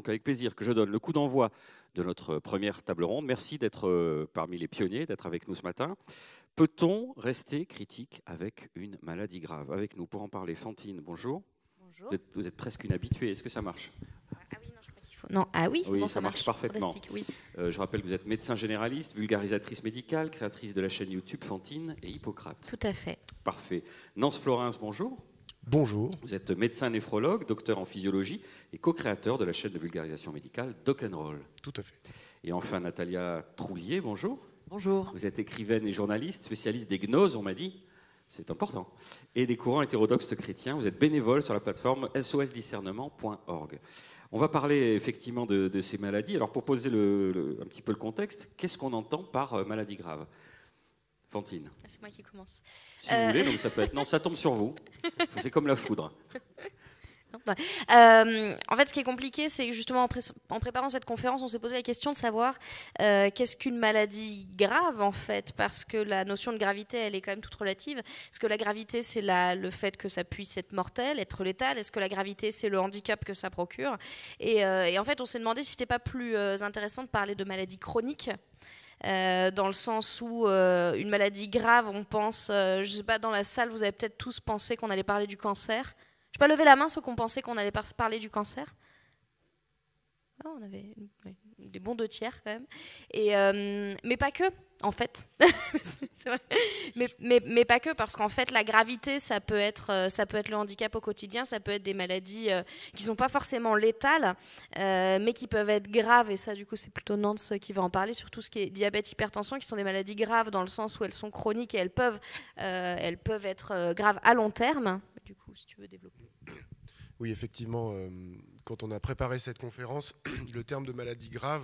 donc avec plaisir que je donne le coup d'envoi de notre première table ronde. Merci d'être parmi les pionniers, d'être avec nous ce matin. Peut-on rester critique avec une maladie grave? Avec nous pour en parler, Fantine, bonjour. Bonjour. Vous êtes presque une habituée, est-ce que ça marche? Ah oui, non, je crois qu'il faut. Non, ah oui, c'est Oui, bon, ça ça marche parfaitement. Fantastique, oui. Je rappelle que vous êtes médecin généraliste, vulgarisatrice médicale, créatrice de la chaîne YouTube Fantine et Hippocrate. Tout à fait. Parfait. Nance Florence, bonjour. Bonjour. Vous êtes médecin néphrologue, docteur en physiologie et co-créateur de la chaîne de vulgarisation médicale Doc & Roll. Tout à fait. Et enfin, Natalia Troulier, bonjour. Bonjour. Vous êtes écrivaine et journaliste, spécialiste des gnoses, on m'a dit, c'est important, et des courants hétérodoxes chrétiens. Vous êtes bénévole sur la plateforme sosdiscernement.org. On va parler effectivement de ces maladies. Alors pour poser un petit peu le contexte, qu'est-ce qu'on entend par maladie grave? Fantine. C'est moi qui commence. Si vous voulez, donc ça peut être... Non, ça tombe sur vous. C'est comme la foudre. Non, bah, en fait, ce qui est compliqué, c'est que justement en préparant cette conférence, on s'est posé la question de savoir qu'est-ce qu'une maladie grave en fait, parce que la notion de gravité, elle est quand même toute relative. Est-ce que la gravité, c'est le fait que ça puisse être mortel, être létal? Est-ce que la gravité, c'est le handicap que ça procure? Et en fait, on s'est demandé si c'était pas plus intéressant de parler de maladies chroniques. Dans le sens où une maladie grave, on pense, je sais pas, dans la salle, vous avez peut-être tous pensé qu'on allait parler du cancer. Je peux pas lever la main ceux qu'on pensait qu'on allait parler du cancer. Oh, on avait des bons 2 tiers quand même. Et, mais pas que, en fait. C'est vrai. Mais pas que, parce qu'en fait, la gravité, ça peut être le handicap au quotidien, ça peut être des maladies qui ne sont pas forcément létales, mais qui peuvent être graves. Et ça, du coup, c'est plutôt Nance qui va en parler, sur tout ce qui est diabète, hypertension, qui sont des maladies graves dans le sens où elles sont chroniques et elles peuvent être graves à long terme. Du coup, si tu veux développer. Oui, effectivement, quand on a préparé cette conférence, le terme de maladie grave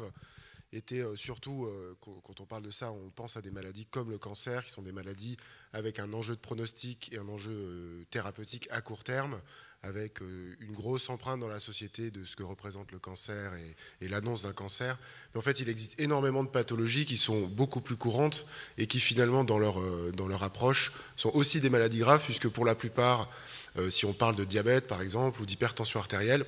était surtout, quand on parle de ça, on pense à des maladies comme le cancer, qui sont des maladies avec un enjeu de pronostic et un enjeu thérapeutique à court terme, avec une grosse empreinte dans la société de ce que représente le cancer et l'annonce d'un cancer. Mais en fait, il existe énormément de pathologies qui sont beaucoup plus courantes et qui finalement, dans leur approche, sont aussi des maladies graves, puisque pour la plupart, si on parle de diabète par exemple ou d'hypertension artérielle,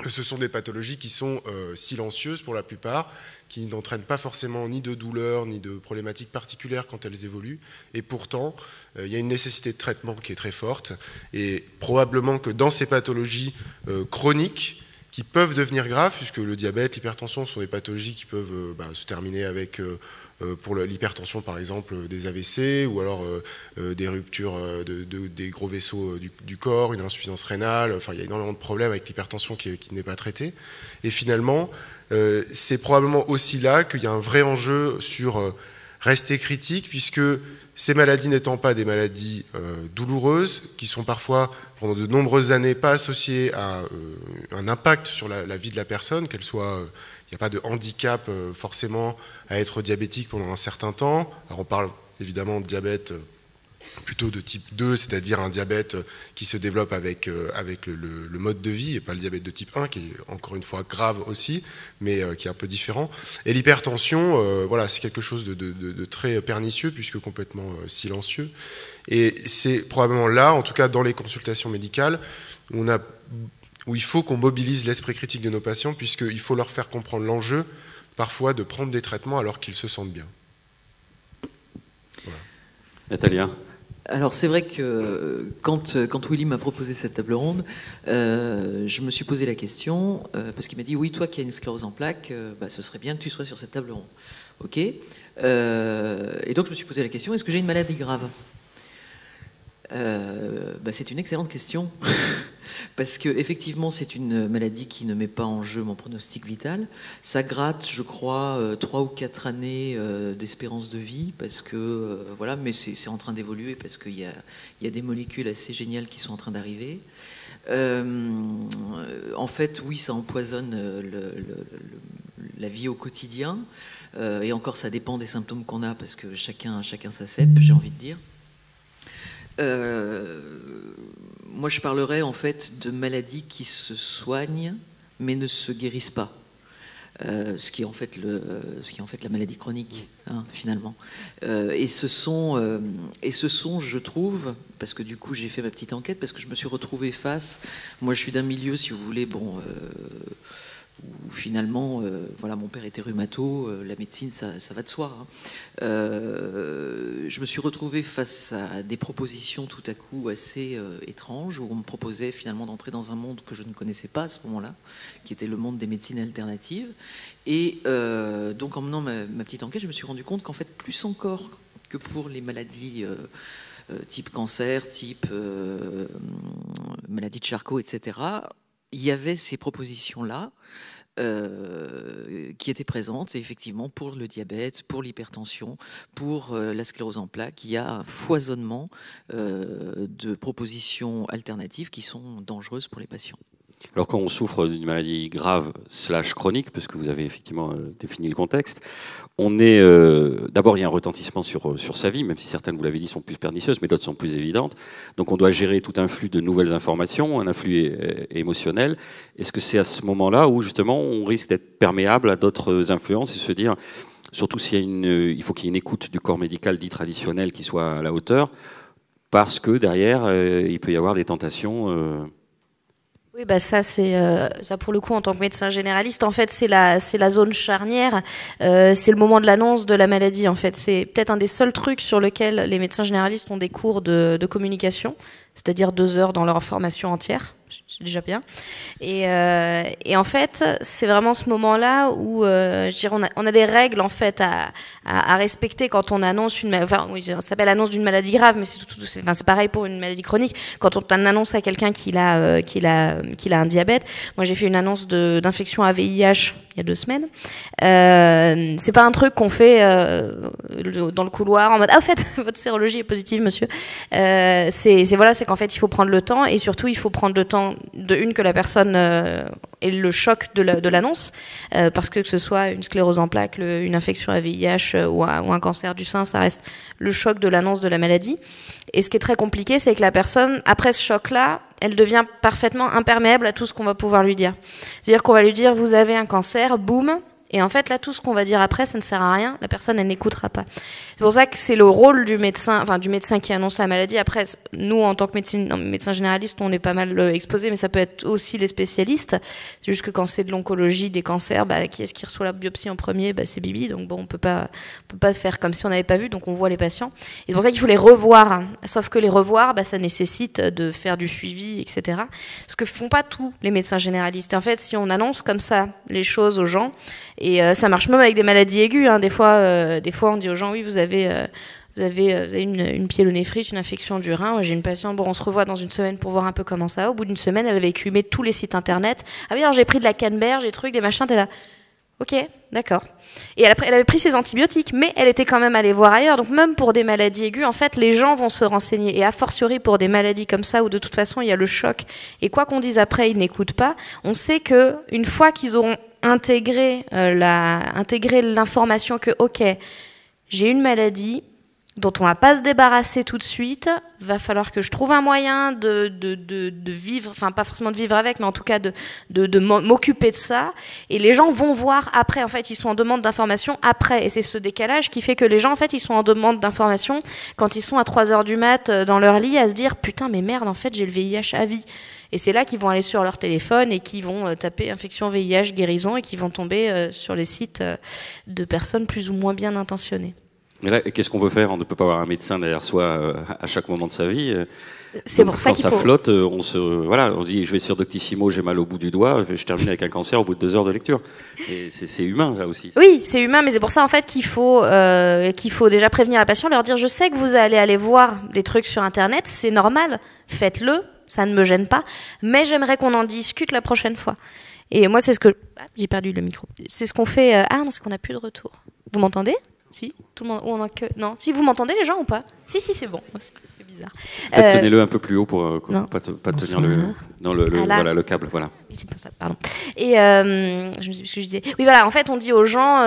ce sont des pathologies qui sont silencieuses pour la plupart, qui n'entraînent pas forcément ni de douleur ni de problématiques particulières quand elles évoluent. Et pourtant, il y a une nécessité de traitement qui est très forte. Et probablement que dans ces pathologies chroniques, qui peuvent devenir graves, puisque le diabète, l'hypertension sont des pathologies qui peuvent se terminer avec... pour l'hypertension par exemple des AVC ou alors des ruptures des gros vaisseaux du corps, une insuffisance rénale, enfin il y a énormément de problèmes avec l'hypertension qui n'est pas traitée. Et finalement, c'est probablement aussi là qu'il y a un vrai enjeu sur rester critique, puisque ces maladies n'étant pas des maladies douloureuses, qui sont parfois pendant de nombreuses années pas associées à un impact sur la vie de la personne, qu'elle soit... Il n'y a pas de handicap forcément à être diabétique pendant un certain temps. Alors on parle évidemment de diabète plutôt de type 2, c'est-à-dire un diabète qui se développe avec le mode de vie, et pas le diabète de type 1, qui est encore une fois grave aussi, mais qui est un peu différent. Et l'hypertension, voilà, c'est quelque chose de très pernicieux, puisque complètement silencieux. Et c'est probablement là, en tout cas dans les consultations médicales, où il faut qu'on mobilise l'esprit critique de nos patients, puisqu'il faut leur faire comprendre l'enjeu, parfois, de prendre des traitements alors qu'ils se sentent bien. Voilà. Natalia. Alors c'est vrai que quand Willy m'a proposé cette table ronde, je me suis posé la question, parce qu'il m'a dit, oui, toi qui as une sclérose en plaques, ce serait bien que tu sois sur cette table ronde. Ok. Et donc je me suis posé la question, est-ce que j'ai une maladie grave? C'est une excellente question. Parce qu'effectivement, c'est une maladie qui ne met pas en jeu mon pronostic vital. Ça gratte, je crois, 3 ou 4 années d'espérance de vie, parce que, voilà, mais c'est en train d'évoluer, parce qu'il y a des molécules assez géniales qui sont en train d'arriver. En fait, oui, ça empoisonne la vie au quotidien. Et encore, ça dépend des symptômes qu'on a, parce que chacun sa cèpe, j'ai envie de dire. Moi, je parlerais en fait de maladies qui se soignent mais ne se guérissent pas. Ce qui est en fait la maladie chronique, hein, finalement. Et ce sont, je trouve, parce que du coup j'ai fait ma petite enquête, parce que je me suis retrouvé face. Moi, je suis d'un milieu, si vous voulez, où finalement, voilà, mon père était rhumato, la médecine, ça va de soi. Hein. Je me suis retrouvée face à des propositions tout à coup assez étranges, où on me proposait finalement d'entrer dans un monde que je ne connaissais pas à ce moment-là, qui était le monde des médecines alternatives. Et donc en menant ma petite enquête, je me suis rendu compte qu'en fait, plus encore que pour les maladies type cancer, type maladie de Charcot, etc., il y avait ces propositions-là qui étaient présentes, et effectivement, pour le diabète, pour l'hypertension, pour la sclérose en plaques. Il y a un foisonnement de propositions alternatives qui sont dangereuses pour les patients. Alors quand on souffre d'une maladie grave / chronique, parce que vous avez effectivement défini le contexte, on est d'abord il y a un retentissement sur sa vie, même si certaines, vous l'avez dit, sont plus pernicieuses, mais d'autres sont plus évidentes. Donc on doit gérer tout un flux de nouvelles informations, un influx émotionnel. Est-ce que c'est à ce moment-là où justement on risque d'être perméable à d'autres influences et se dire, surtout s'il y a il faut qu'il y ait une écoute du corps médical dit traditionnel qui soit à la hauteur, parce que derrière il peut y avoir des tentations. Oui, bah ça c'est ça pour le coup en tant que médecin généraliste, en fait c'est la zone charnière, c'est le moment de l'annonce de la maladie en fait. C'est peut-être un des seuls trucs sur lequel les médecins généralistes ont des cours de communication, c'est-à-dire 2 heures dans leur formation entière. C'est déjà bien. Et en fait, c'est vraiment ce moment-là où je dirais, on a des règles en fait à respecter quand on annonce une, enfin oui, ça s'appelle annonce d'une maladie grave, mais c'est pareil pour une maladie chronique. Quand on annonce à quelqu'un qu'il a un diabète, moi j'ai fait une annonce d'infection à VIH il y a 2 semaines. C'est pas un truc qu'on fait dans le couloir en mode ah au fait votre sérologie est positive monsieur. C'est qu'en fait il faut prendre le temps, et surtout il faut prendre le temps que la personne ait le choc de l'annonce, parce que ce soit une sclérose en plaques, une infection à VIH ou un cancer du sein, ça reste le choc de l'annonce de la maladie. Et ce qui est très compliqué, c'est que la personne, après ce choc-là, elle devient parfaitement imperméable à tout ce qu'on va pouvoir lui dire. C'est-à-dire qu'on va lui dire vous avez un cancer, boum. Et en fait, là, tout ce qu'on va dire après, ça ne sert à rien. La personne, elle n'écoutera pas. C'est pour ça que c'est le rôle du médecin qui annonce la maladie. Après, nous, en tant que médecin généraliste, on est pas mal exposés, mais ça peut être aussi les spécialistes. C'est juste que quand c'est de l'oncologie, des cancers, qui est-ce qui reçoit la biopsie en premier? C'est Bibi. Donc bon, on peut pas faire comme si on n'avait pas vu. Donc on voit les patients. Et c'est pour ça qu'il faut les revoir. Sauf que les revoir, ça nécessite de faire du suivi, etc. Ce que font pas tous les médecins généralistes. Et en fait, si on annonce comme ça les choses aux gens, et ça marche même avec des maladies aiguës. Hein. Des fois, on dit aux gens, oui, vous avez une pyélonéphrite, une infection du rein. J'ai une patiente, on se revoit dans une semaine pour voir un peu comment ça va. Au bout d'une semaine, elle avait écumé tous les sites internet. Ah oui, alors j'ai pris de la Canberge, des trucs, des machins, t'es là. Ok, d'accord. Et elle avait pris ses antibiotiques, mais elle était quand même allée voir ailleurs. Donc même pour des maladies aiguës, en fait, les gens vont se renseigner. Et a fortiori pour des maladies comme ça, où de toute façon, il y a le choc. Et quoi qu'on dise après, ils n'écoutent pas. On sait que une fois qu'ils auront intégré l'information que, ok, j'ai une maladie dont on va pas se débarrasser tout de suite, va falloir que je trouve un moyen de vivre, enfin pas forcément de vivre avec, mais en tout cas de m'occuper de ça. Et les gens vont voir après, en fait, ils sont en demande d'information après. Et c'est ce décalage qui fait que les gens, en fait, ils sont en demande d'information quand ils sont à 3h du mat dans leur lit à se dire « Putain, mais merde, en fait, j'ai le VIH à vie ». Et c'est là qu'ils vont aller sur leur téléphone et qu'ils vont taper infection VIH guérison et qu'ils vont tomber sur les sites de personnes plus ou moins bien intentionnées. Mais là, qu'est-ce qu'on peut faire? On ne peut pas avoir un médecin derrière soi à chaque moment de sa vie. C'est pour ça qu'il faut... Quand ça flotte, on dit je vais sur Doctissimo, j'ai mal au bout du doigt, je termine avec un cancer au bout de 2 heures de lecture. Et c'est humain là aussi. Oui, c'est humain, mais c'est pour ça en fait qu'il faut déjà prévenir la patiente, leur dire je sais que vous allez aller voir des trucs sur internet, c'est normal, faites-le, ça ne me gêne pas, mais j'aimerais qu'on en discute la prochaine fois. Et moi c'est ce que j'ai perdu le micro. C'est ce qu'on fait. Ah non, c'est qu'on n'a plus de retour. Vous m'entendez? Si, tout le monde. On a que... Non, si vous m'entendez les gens ou pas? Si, c'est bon. C'est bizarre. Peut-être tenez-le un peu plus haut pour pas tenir le câble. Voilà. Oui, c'est pour ça. Pardon. Et je me sais plus ce que je disais. Oui, voilà. En fait, on dit aux gens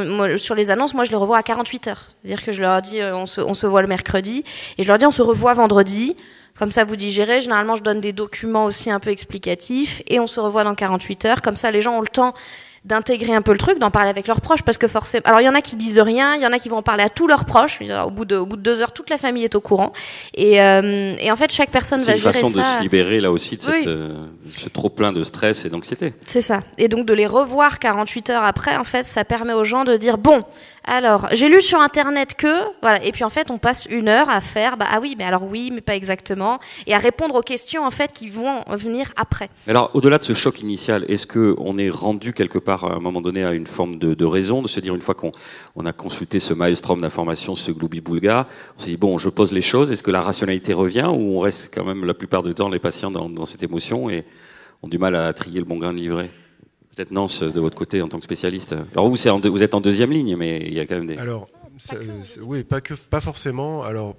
moi, sur les annonces, moi, je les revois à 48 heures. C'est-à-dire que je leur dis, on se voit le mercredi, et je leur dis, on se revoit vendredi. Comme ça, vous digérez. Généralement, je donne des documents aussi un peu explicatifs, et on se revoit dans 48 heures. Comme ça, les gens ont le temps d'intégrer un peu le truc, d'en parler avec leurs proches, parce que forcément... Alors, il y en a qui disent rien, il y en a qui vont en parler à tous leurs proches. Au bout de 2 heures, toute la famille est au courant. Et en fait, chaque personne va gérer ça. C'est une façon de se libérer, là aussi, de ce trop-plein de stress et d'anxiété. C'est ça. Et donc, de les revoir 48 heures après, en fait, ça permet aux gens de dire, bon, alors, j'ai lu sur Internet que... Voilà. Et puis, en fait, on passe 1 heure à faire, oui, mais pas exactement. Et à répondre aux questions, en fait, qui vont venir après. Alors, au-delà de ce choc initial, est-ce qu'on est rendu quelque part, à un moment donné, à une forme de raison, de se dire, une fois qu'on a consulté ce maelstrom d'informations, ce gloubi-boulga, on se dit, bon, je pose les choses, est-ce que la rationalité revient, ou on reste quand même la plupart du temps, les patients, dans cette émotion et ont du mal à trier le bon grain de livret? Peut-être Nance, de votre côté, en tant que spécialiste. Alors vous êtes en 2e ligne, mais il y a quand même des... Alors, oui, pas forcément. Alors,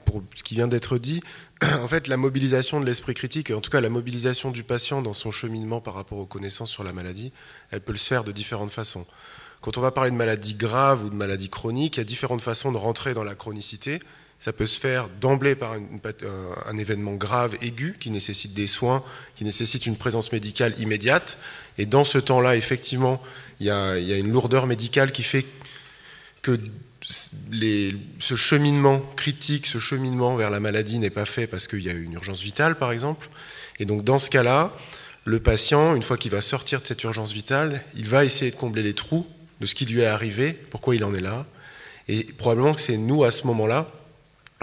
pour ce qui vient d'être dit, en fait, la mobilisation de l'esprit critique, et en tout cas la mobilisation du patient dans son cheminement par rapport aux connaissances sur la maladie, elle peut le faire de différentes façons. Quand on va parler de maladie grave ou de maladie chronique, il y a différentes façons de rentrer dans la chronicité. Ça peut se faire d'emblée par un événement grave, aigu, qui nécessite des soins, qui nécessite une présence médicale immédiate. Et dans ce temps-là, effectivement, il y a une lourdeur médicale qui fait que ce cheminement critique, ce cheminement vers la maladie n'est pas fait parce qu'il y a une urgence vitale, par exemple. Et donc, dans ce cas-là, le patient, une fois qu'il va sortir de cette urgence vitale, il va essayer de combler les trous de ce qui lui est arrivé, pourquoi il en est là. Et probablement que c'est nous, à ce moment-là,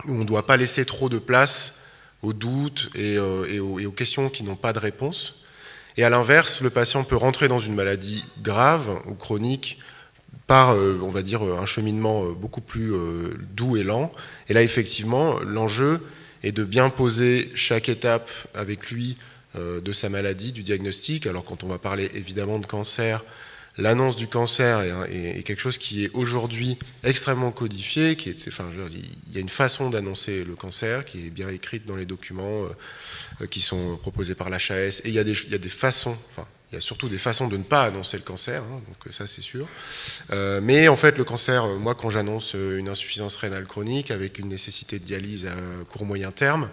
où on ne doit pas laisser trop de place aux doutes et aux questions qui n'ont pas de réponse. Et à l'inverse, le patient peut rentrer dans une maladie grave ou chronique par, on va dire, un cheminement beaucoup plus doux et lent. Et là, effectivement, l'enjeu est de bien poser chaque étape avec lui de sa maladie, du diagnostic. Alors, quand on va parler évidemment de cancer, l'annonce du cancer est quelque chose qui est aujourd'hui extrêmement codifié. Il y a une façon d'annoncer le cancer qui est bien écrite dans les documents qui sont proposés par l'HAS. Et il y a des façons, il y a surtout des façons de ne pas annoncer le cancer, donc ça c'est sûr. Mais en fait, le cancer, moi quand j'annonce une insuffisance rénale chronique avec une nécessité de dialyse à court-moyen terme,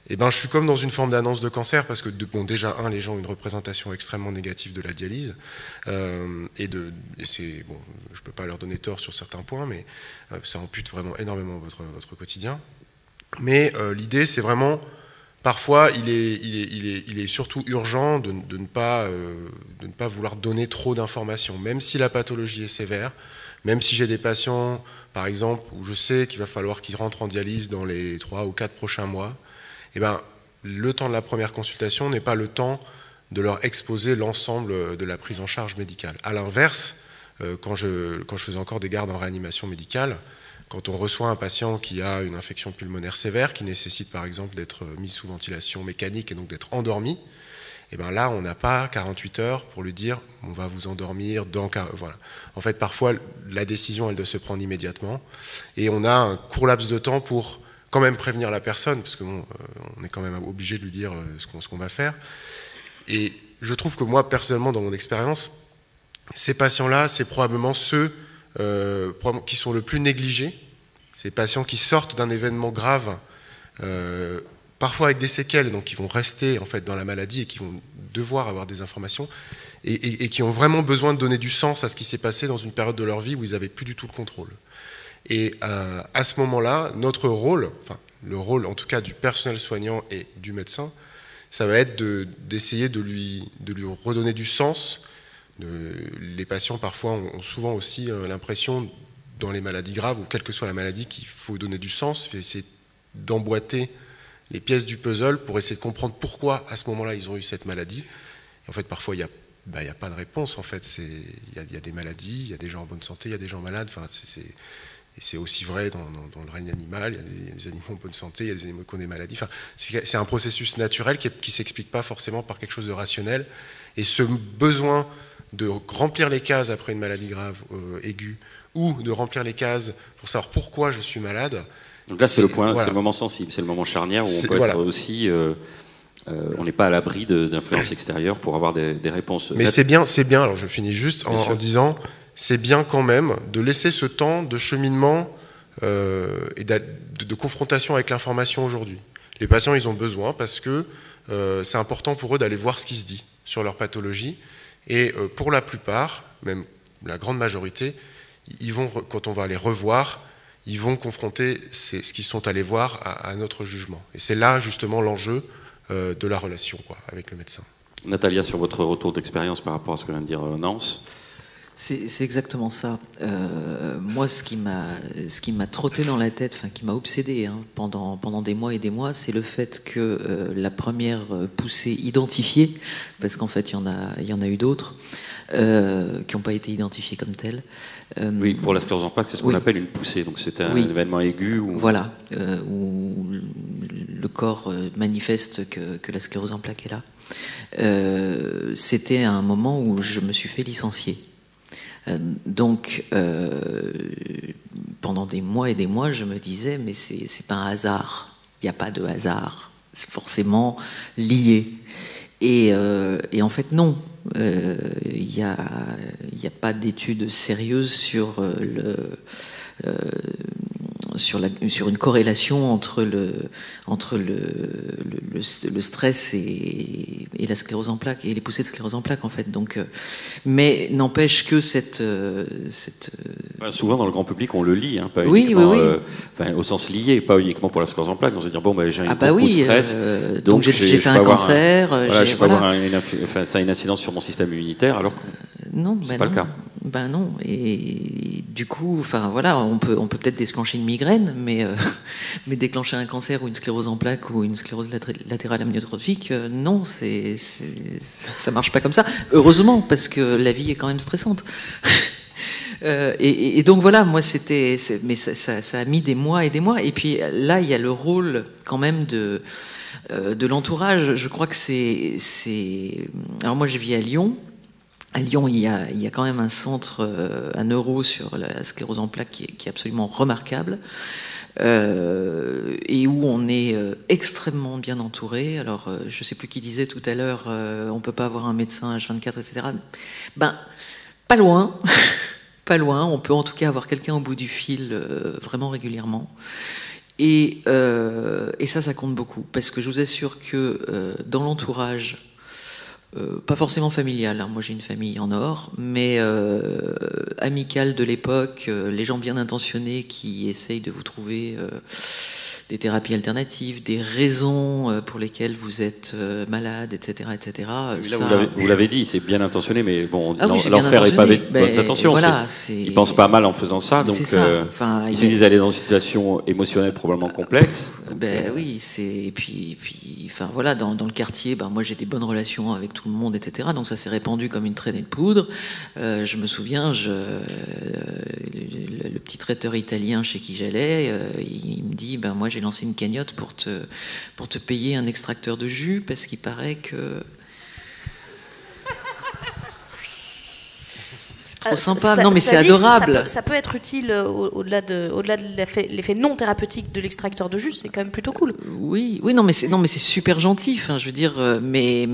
je suis comme dans une forme d'annonce de cancer parce que, déjà, les gens ont une représentation extrêmement négative de la dialyse. Je ne peux pas leur donner tort sur certains points, mais ça ampute vraiment énormément votre quotidien. Mais l'idée, c'est vraiment, parfois, il est surtout urgent de ne pas vouloir donner trop d'informations, même si la pathologie est sévère, même si j'ai des patients, par exemple, où je sais qu'il va falloir qu'ils rentrent en dialyse dans les 3 ou 4 prochains mois. Le temps de la première consultation n'est pas le temps de leur exposer l'ensemble de la prise en charge médicale. À l'inverse, quand je faisais encore des gardes en réanimation médicale, quand on reçoit un patient qui a une infection pulmonaire sévère, qui nécessite par exemple d'être mis sous ventilation mécanique et donc d'être endormi, là, on n'a pas 48 heures pour lui dire « on va vous endormir dans... » Voilà. En fait, parfois, la décision, elle doit se prendre immédiatement. Et on a un court laps de temps pour quand même prévenir la personne, parce qu'on est quand même obligé de lui dire ce qu'on va faire. Et je trouve que moi, personnellement, dans mon expérience, ces patients-là, c'est probablement ceux qui sont le plus négligés. Ces patients qui sortent d'un événement grave, parfois avec des séquelles, donc qui vont rester en fait dans la maladie et qui vont devoir avoir des informations, et qui ont vraiment besoin de donner du sens à ce qui s'est passé dans une période de leur vie où ils n'avaient plus du tout le contrôle. Et à ce moment-là, notre rôle, le rôle en tout cas du personnel soignant et du médecin, ça va être d'essayer de lui redonner du sens. Les patients parfois ont souvent aussi l'impression, dans les maladies graves, ou quelle que soit la maladie, qu'il faut donner du sens, essayer d'emboîter les pièces du puzzle pour essayer de comprendre pourquoi à ce moment-là ils ont eu cette maladie. Et en fait, parfois, il n'y a pas de réponse. En fait, il y a des maladies, il y a des gens en bonne santé, il y a des gens malades. Et c'est aussi vrai dans le règne animal. Il y a des animaux en bonne santé, il y a des animaux qui ont des maladies. C'est un processus naturel qui ne s'explique pas forcément par quelque chose de rationnel. Et ce besoin de remplir les cases après une maladie grave, aiguë, ou de remplir les cases pour savoir pourquoi je suis malade. Donc là, c'est le point, c'est le moment sensible, c'est le moment charnière où on peut être aussi... on n'est pas à l'abri d'influences extérieures pour avoir des réponses. Mais c'est bien, alors je finis juste en disant... C'est bien quand même de laisser ce temps de cheminement et de confrontation avec l'information aujourd'hui. Les patients, ils ont besoin parce que c'est important pour eux d'aller voir ce qui se dit sur leur pathologie. Et pour la plupart, même la grande majorité, quand on va les revoir, ils vont confronter ce qu'ils sont allés voir à notre jugement. Et c'est là justement l'enjeu de la relation avec le médecin. Natalia, sur votre retour d'expérience par rapport à ce que vient de dire Nance. C'est exactement ça. Moi, ce qui m'a trotté dans la tête, enfin qui m'a obsédé pendant des mois et des mois, c'est le fait que la première poussée identifiée, parce qu'en fait il y en a eu d'autres qui n'ont pas été identifiées comme telles. Oui, pour la sclérose en plaques, c'est ce qu'on appelle une poussée. Donc c'est un événement aigu. Voilà, où le corps manifeste que la sclérose en plaques est là. C'était un moment où je me suis fait licencier. Donc, pendant des mois et des mois, je me disais, mais c'est pas un hasard. Il n'y a pas de hasard. C'est forcément lié. Et en fait, non. Il n'y a pas d'études sérieuses sur sur une corrélation entre le stress et la sclérose en plaques et les poussées de sclérose en plaques en fait. Donc, mais n'empêche que cette souvent dans le grand public on le lit, pas uniquement, au sens lié, pas uniquement pour la sclérose en plaques. On se dire bon, j'ai un gros coup de stress, donc j'ai fait un cancer. Je peux avoir ça a une incidence sur mon système immunitaire, alors que non, c'est pas le cas. Ben non, et du coup, enfin voilà, on peut peut-être déclencher une migraine, mais déclencher un cancer ou une sclérose en plaques ou une sclérose latérale amyotrophique, non, ça marche pas comme ça. Heureusement, parce que la vie est quand même stressante. Et donc voilà, moi mais ça a mis des mois et des mois. Et puis là, il y a le rôle quand même de l'entourage. Je crois que alors moi, je vis à Lyon. À Lyon, il y a quand même un centre, un neuro sur la sclérose en plaques qui est absolument remarquable, et où on est extrêmement bien entouré. Alors, je ne sais plus qui disait tout à l'heure, on peut pas avoir un médecin H24, etc. Ben, pas loin, pas loin. On peut en tout cas avoir quelqu'un au bout du fil vraiment régulièrement. Et ça compte beaucoup, parce que je vous assure que dans l'entourage, pas forcément familial, moi j'ai une famille en or, mais amicale de l'époque, les gens bien intentionnés qui essayent de vous trouver des thérapies alternatives, des raisons pour lesquelles vous êtes malade, etc. etc. Là, vous l'avez dit, c'est bien intentionné, mais bon, oui, l'enfer n'est pas avec bonnes intentions. Voilà, ils pensent pas mal en faisant ça, donc ils se disent aller dans une situation émotionnelle probablement complexe. Oui, et puis, enfin voilà, dans le quartier, moi j'ai des bonnes relations avec tout le monde, etc. Donc ça s'est répandu comme une traînée de poudre. Je me souviens, le petit traiteur italien chez qui j'allais, il me dit, moi j'ai lancé une cagnotte pour te payer un extracteur de jus parce qu'il paraît que trop sympa. Non, mais c'est adorable. Ça peut être utile au-delà de l'effet non thérapeutique de l'extracteur de jus. C'est quand même plutôt cool. Oui, non, mais c'est super gentil. Enfin, je veux dire, mais.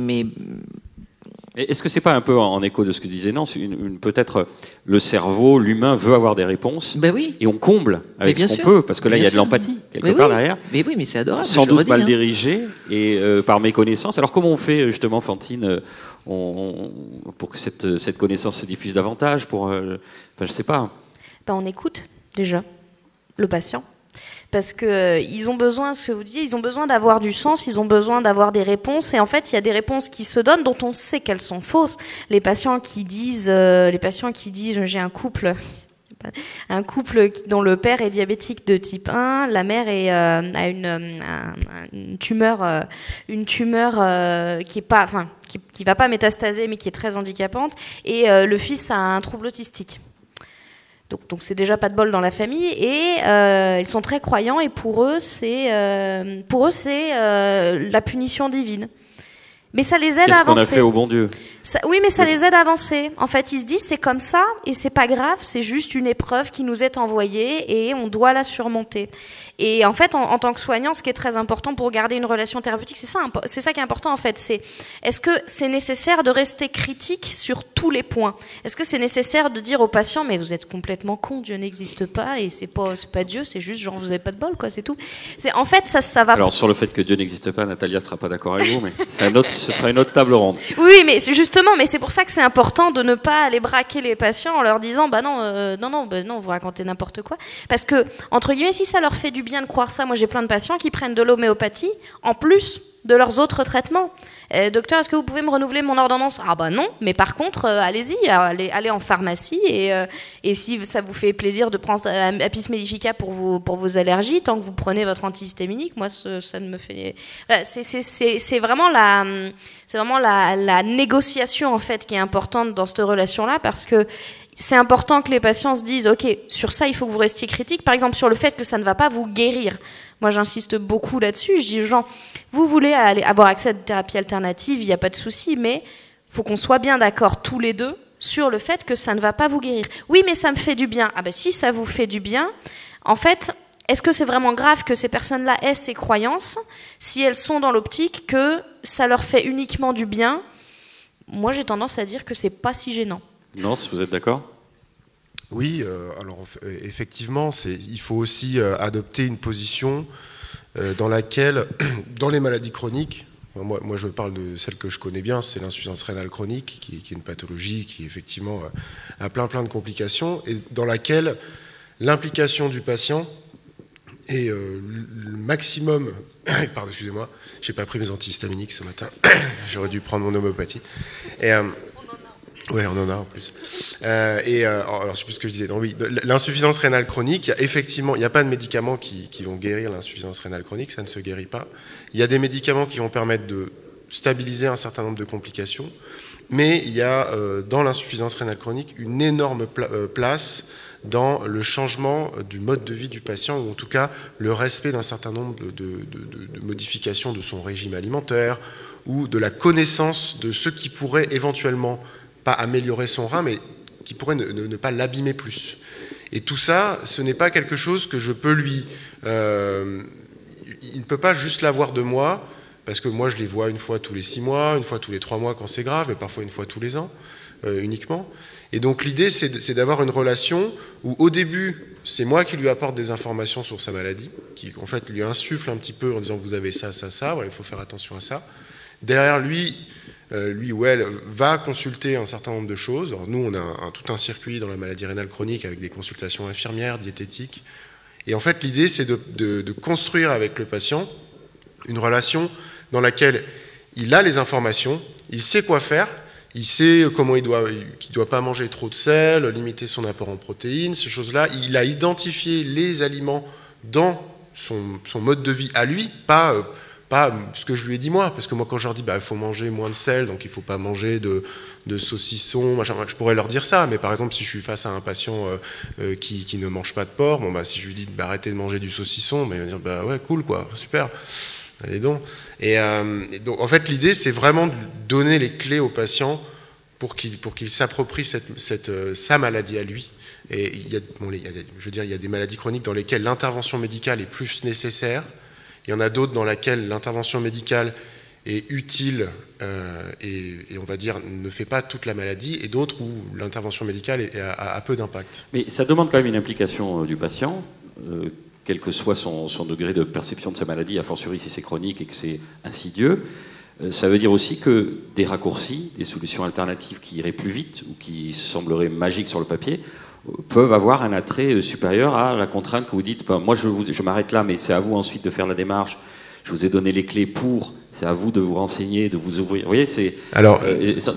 Est-ce que c'est pas un peu en écho de ce que disait Nance, peut-être le cerveau, l'humain veut avoir des réponses, et on comble avec ce qu'on peut, parce que là il y a de l'empathie quelque part derrière. Mais oui, mais c'est adorable. Sans doute mal dirigé et par méconnaissance. Alors comment on fait justement, Fantine, pour que cette connaissance se diffuse davantage, je sais pas. On écoute déjà le patient. Parce que ils ont besoin, ce que vous disiez, ils ont besoin d'avoir du sens, ils ont besoin d'avoir des réponses. Et en fait, il y a des réponses qui se donnent dont on sait qu'elles sont fausses. Les patients qui disent, j'ai un couple dont le père est diabétique de type 1, la mère a une tumeur qui va pas métastaser, mais qui est très handicapante, et le fils a un trouble autistique. Donc c'est déjà pas de bol dans la famille, et ils sont très croyants, et pour eux c'est la punition divine. Mais ça les aide à avancer. Qu'est-ce qu'on a fait au bon Dieu ? Oui, mais ça les aide à avancer. En fait, ils se disent c'est comme ça et c'est pas grave, c'est juste une épreuve qui nous est envoyée et on doit la surmonter. Et en fait, en tant que soignant, ce qui est très important pour garder une relation thérapeutique, c'est ça qui est important en fait. Est-ce que c'est nécessaire de rester critique sur tous les points ? Est-ce que c'est nécessaire de dire aux patients mais vous êtes complètement con, Dieu n'existe pas et c'est pas Dieu, c'est juste genre vous avez pas de bol quoi, c'est tout. En fait ça va. Alors sur le fait que Dieu n'existe pas, Natalia ne sera pas d'accord avec vous, mais c'est un autre ce sera une autre table ronde. Oui, mais justement, mais c'est pour ça que c'est important de ne pas aller braquer les patients en leur disant bah non, vous racontez n'importe quoi. Parce que, entre guillemets, si ça leur fait du bien de croire ça, moi j'ai plein de patients qui prennent de l'homéopathie en plus de leurs autres traitements. Docteur, est-ce que vous pouvez me renouveler mon ordonnance? Ah bah non, mais par contre, allez-y, allez en pharmacie et si ça vous fait plaisir de prendre Apis mellifica pour vos allergies, tant que vous prenez votre antihistaminique, moi ça ne me fait... Voilà, c'est vraiment la négociation en fait qui est importante dans cette relation-là, parce que c'est important que les patients se disent ok, sur ça il faut que vous restiez critique, par exemple sur le fait que ça ne va pas vous guérir. Moi, j'insiste beaucoup là-dessus. Je dis aux gens, vous voulez avoir accès à des thérapies alternatives, il n'y a pas de souci, mais il faut qu'on soit bien d'accord tous les deux sur le fait que ça ne va pas vous guérir. Oui, mais ça me fait du bien. Ah ben si ça vous fait du bien, en fait, est-ce que c'est vraiment grave que ces personnes-là aient ces croyances si elles sont dans l'optique que ça leur fait uniquement du bien? Moi, j'ai tendance à dire que c'est pas si gênant. Non, vous êtes d'accord ? Oui, alors effectivement, il faut aussi adopter une position dans laquelle, dans les maladies chroniques, moi je parle de celle que je connais bien, c'est l'insuffisance rénale chronique, qui est une pathologie qui effectivement a plein de complications, et dans laquelle l'implication du patient est le maximum... Pardon, excusez-moi, j'ai pas pris mes antihistaminiques ce matin, j'aurais dû prendre mon homéopathie. Oui, on en a en plus. Alors, je sais plus ce que je disais. Donc, oui, l'insuffisance rénale chronique, il n'y a pas de médicaments qui vont guérir l'insuffisance rénale chronique, ça ne se guérit pas. Il y a des médicaments qui vont permettre de stabiliser un certain nombre de complications, mais il y a dans l'insuffisance rénale chronique une énorme place dans le changement du mode de vie du patient, ou en tout cas le respect d'un certain nombre de modifications de son régime alimentaire, ou de la connaissance de ce qui pourrait éventuellement pas améliorer son rein, mais qui pourrait ne pas l'abîmer plus. Et tout ça, ce n'est pas quelque chose que je peux lui... il ne peut pas juste l'avoir de moi, parce que moi je les vois une fois tous les 6 mois, une fois tous les 3 mois quand c'est grave, et parfois une fois tous les ans uniquement. Et donc l'idée, c'est d'avoir une relation où au début, c'est moi qui lui apporte des informations sur sa maladie, qui en fait lui insuffle un petit peu en disant vous avez ça, voilà, il faut faire attention à ça. Derrière lui ou elle va consulter un certain nombre de choses. Alors nous, on a tout un circuit dans la maladie rénale chronique avec des consultations infirmières, diététiques. Et en fait, l'idée, c'est de construire avec le patient une relation dans laquelle il a les informations, il sait quoi faire, il sait comment qu'il ne doit pas manger trop de sel, limiter son apport en protéines, ces choses-là. Il a identifié les aliments dans son mode de vie à lui, pas ce que je lui ai dit moi, parce que moi quand je leur dis il faut manger moins de sel, donc il ne faut pas manger de saucisson, machin, je pourrais leur dire ça, mais par exemple si je suis face à un patient qui ne mange pas de porc, si je lui dis arrêtez de manger du saucisson, il va dire ouais cool quoi, super, allez donc. Et donc en fait l'idée c'est vraiment de donner les clés au patient pour qu'il s'approprie sa maladie à lui. Et il y a des maladies chroniques dans lesquelles l'intervention médicale est plus nécessaire. Il y en a d'autres dans lesquelles l'intervention médicale est utile et on va dire ne fait pas toute la maladie, et d'autres où l'intervention médicale a peu d'impact. Mais ça demande quand même une implication du patient, quel que soit son degré de perception de sa maladie, a fortiori si c'est chronique et que c'est insidieux. Ça veut dire aussi que des raccourcis, des solutions alternatives qui iraient plus vite ou qui sembleraient magiques sur le papier, peuvent avoir un attrait supérieur à la contrainte que vous dites moi je m'arrête là, mais c'est à vous ensuite de faire la démarche, je vous ai donné les clés c'est à vous de vous renseigner, de vous ouvrir. Vous voyez,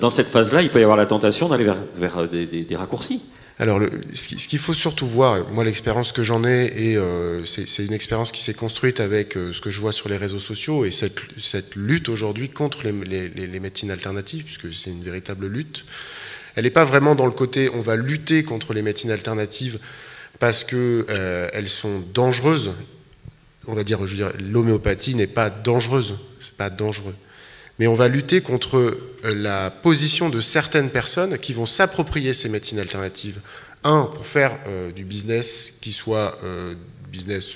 dans cette phase-là, il peut y avoir la tentation d'aller vers des raccourcis. Alors ce qu'il faut surtout voir, moi l'expérience que j'en ai, et c'est une expérience qui s'est construite avec ce que je vois sur les réseaux sociaux, et cette lutte aujourd'hui contre les médecines alternatives, puisque c'est une véritable lutte. Elle n'est pas vraiment dans le côté on va lutter contre les médecines alternatives parce qu'elles sont dangereuses. On va dire, l'homéopathie n'est pas dangereuse, c'est pas dangereux. Mais on va lutter contre la position de certaines personnes qui vont s'approprier ces médecines alternatives. Pour faire du business qui soit du business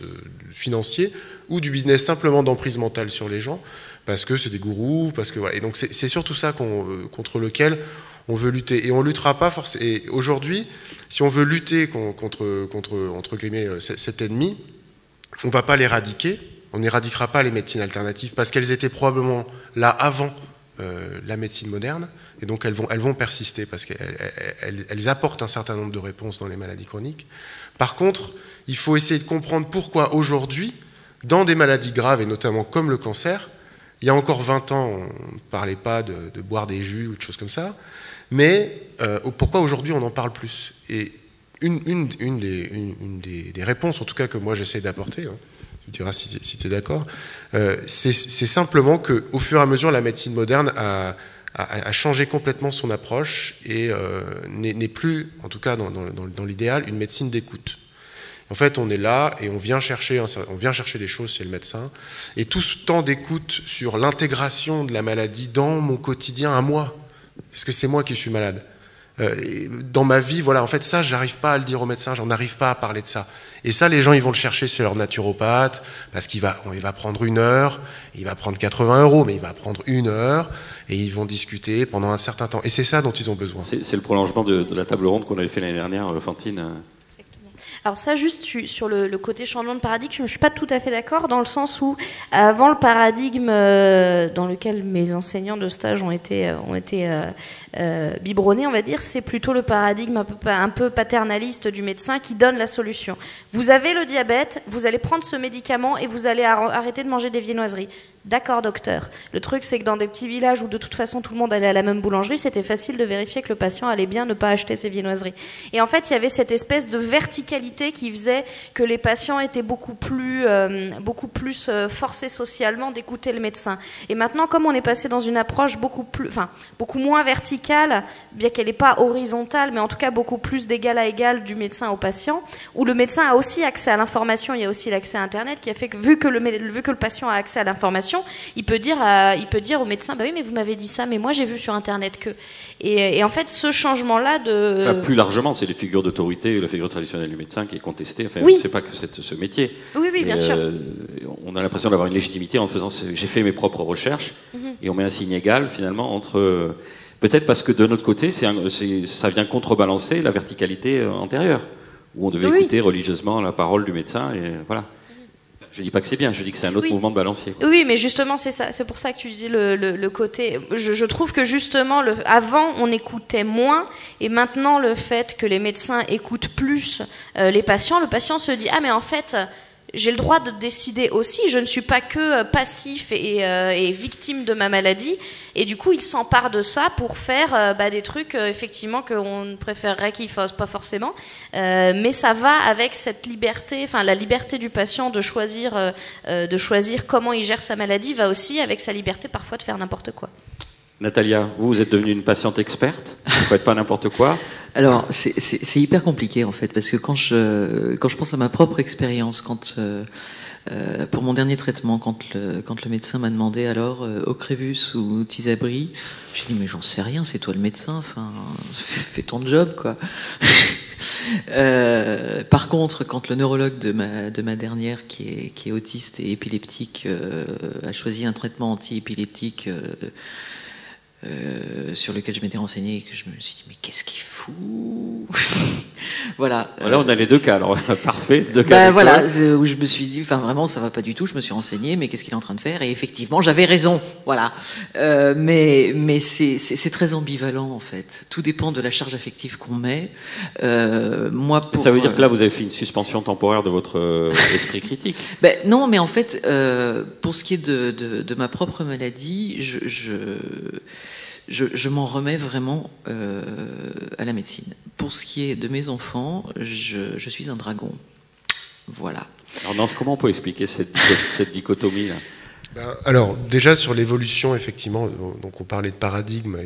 financier ou du business simplement d'emprise mentale sur les gens, parce que c'est des gourous, parce que voilà. Et donc c'est surtout ça contre lequel on veut lutter. Et on ne luttera pas forcément. Et aujourd'hui, si on veut lutter contre entre guillemets, cet ennemi, on ne va pas l'éradiquer. On n'éradiquera pas les médecines alternatives parce qu'elles étaient probablement là avant la médecine moderne, et donc elles vont persister parce qu'elles apportent un certain nombre de réponses dans les maladies chroniques. Par contre, il faut essayer de comprendre pourquoi aujourd'hui, dans des maladies graves, et notamment comme le cancer, il y a encore 20 ans, on ne parlait pas de boire des jus ou de choses comme ça, mais pourquoi aujourd'hui on en parle plus. Et une des réponses, en tout cas que moi j'essaie d'apporter, hein, tu diras si tu es d'accord, c'est simplement qu'au fur et à mesure, la médecine moderne a changé complètement son approche et n'est plus, en tout cas dans l'idéal, une médecine d'écoute. En fait, on est là et on vient chercher des choses chez le médecin. Et tout ce temps d'écoute sur l'intégration de la maladie dans mon quotidien à moi, parce que c'est moi qui suis malade. Dans ma vie, voilà, en fait, ça, j'arrive pas à le dire au médecin, j'en arrive pas à parler de ça. Et ça, les gens, ils vont le chercher chez leur naturopathe, parce qu'il va prendre 1 heure, il va prendre 80 €, mais il va prendre 1 heure, et ils vont discuter pendant un certain temps. Et c'est ça dont ils ont besoin. C'est le prolongement de la table ronde qu'on avait fait l'année dernière, Fantine. Alors ça, juste sur le côté changement de paradigme, je ne suis pas tout à fait d'accord, dans le sens où, avant le paradigme dans lequel mes enseignants de stage ont été biberonnés, on va dire, c'est plutôt le paradigme un peu paternaliste du médecin qui donne la solution. Vous avez le diabète, vous allez prendre ce médicament et vous allez arrêter de manger des viennoiseries. D'accord, docteur. Le truc, c'est que dans des petits villages où de toute façon tout le monde allait à la même boulangerie, c'était facile de vérifier que le patient allait bien ne pas acheter ses viennoiseries. Et en fait, il y avait cette espèce de verticalité qui faisait que les patients étaient beaucoup plus forcés socialement d'écouter le médecin. Et maintenant, comme on est passé dans une approche beaucoup moins verticale, bien qu'elle n'est pas horizontale, mais en tout cas beaucoup plus d'égal à égal du médecin au patient, où le médecin a aussi accès à l'information, il y a aussi l'accès à Internet qui a fait que vu que le patient a accès à l'information, il peut dire au médecin, bah oui, mais vous m'avez dit ça, mais moi j'ai vu sur Internet que. Et en fait, ce changement-là de. Enfin, plus largement, c'est les figures d'autorité, la figure traditionnelle du médecin qui est contestée. Enfin, oui. C'est pas que ce métier. Oui, bien sûr. On a l'impression d'avoir une légitimité en faisant. J'ai fait mes propres recherches et on met un signe égal finalement entre. Peut-être parce que de notre côté, ça vient contrebalancer la verticalité antérieure, où on devait écouter religieusement la parole du médecin et voilà. Je dis pas que c'est bien, je dis que c'est un autre mouvement de balancier. Oui, mais justement, c'est ça. C'est pour ça que tu dis le côté. Je trouve que justement, avant, on écoutait moins, et maintenant, le fait que les médecins écoutent plus les patients, le patient se dit, ah, mais en fait, j'ai le droit de décider aussi. Je ne suis pas que passif et victime de ma maladie. Et du coup, il s'empare de ça pour faire des trucs, effectivement, qu'on préférerait qu'il ne fasse pas forcément. Mais ça va avec cette liberté, enfin la liberté du patient de choisir comment il gère sa maladie, va aussi avec sa liberté parfois de faire n'importe quoi. Natalia, vous êtes devenue une patiente experte, vous ne faites pas n'importe quoi. Alors, c'est hyper compliqué en fait, parce que quand je pense à ma propre expérience, pour mon dernier traitement, quand le médecin m'a demandé alors Ocrevus ou Tysabri, j'ai dit mais j'en sais rien, c'est toi le médecin, enfin fais ton job quoi. Par contre, quand le neurologue de ma dernière qui est autiste et épileptique a choisi un traitement anti-épileptique sur lequel je m'étais renseigné et que je me suis dit mais qu'est-ce qu'il fout. Voilà. Là on a les deux cas, alors parfait. Deux cas voilà, où je me suis dit, enfin vraiment ça va pas du tout. Je me suis renseigné, mais qu'est-ce qu'il est en train de faire? Et effectivement, j'avais raison. Voilà. Mais c'est très ambivalent en fait. Tout dépend de la charge affective qu'on met. Ça veut dire que là vous avez fait une suspension temporaire de votre esprit critique. Non, mais en fait, pour ce qui est de ma propre maladie, je m'en remets vraiment à la médecine. Pour ce qui est de mes enfants, je suis un dragon. Voilà. Alors Nance, comment on peut expliquer cette dichotomie là? Alors déjà sur l'évolution, effectivement, donc on parlait de paradigme,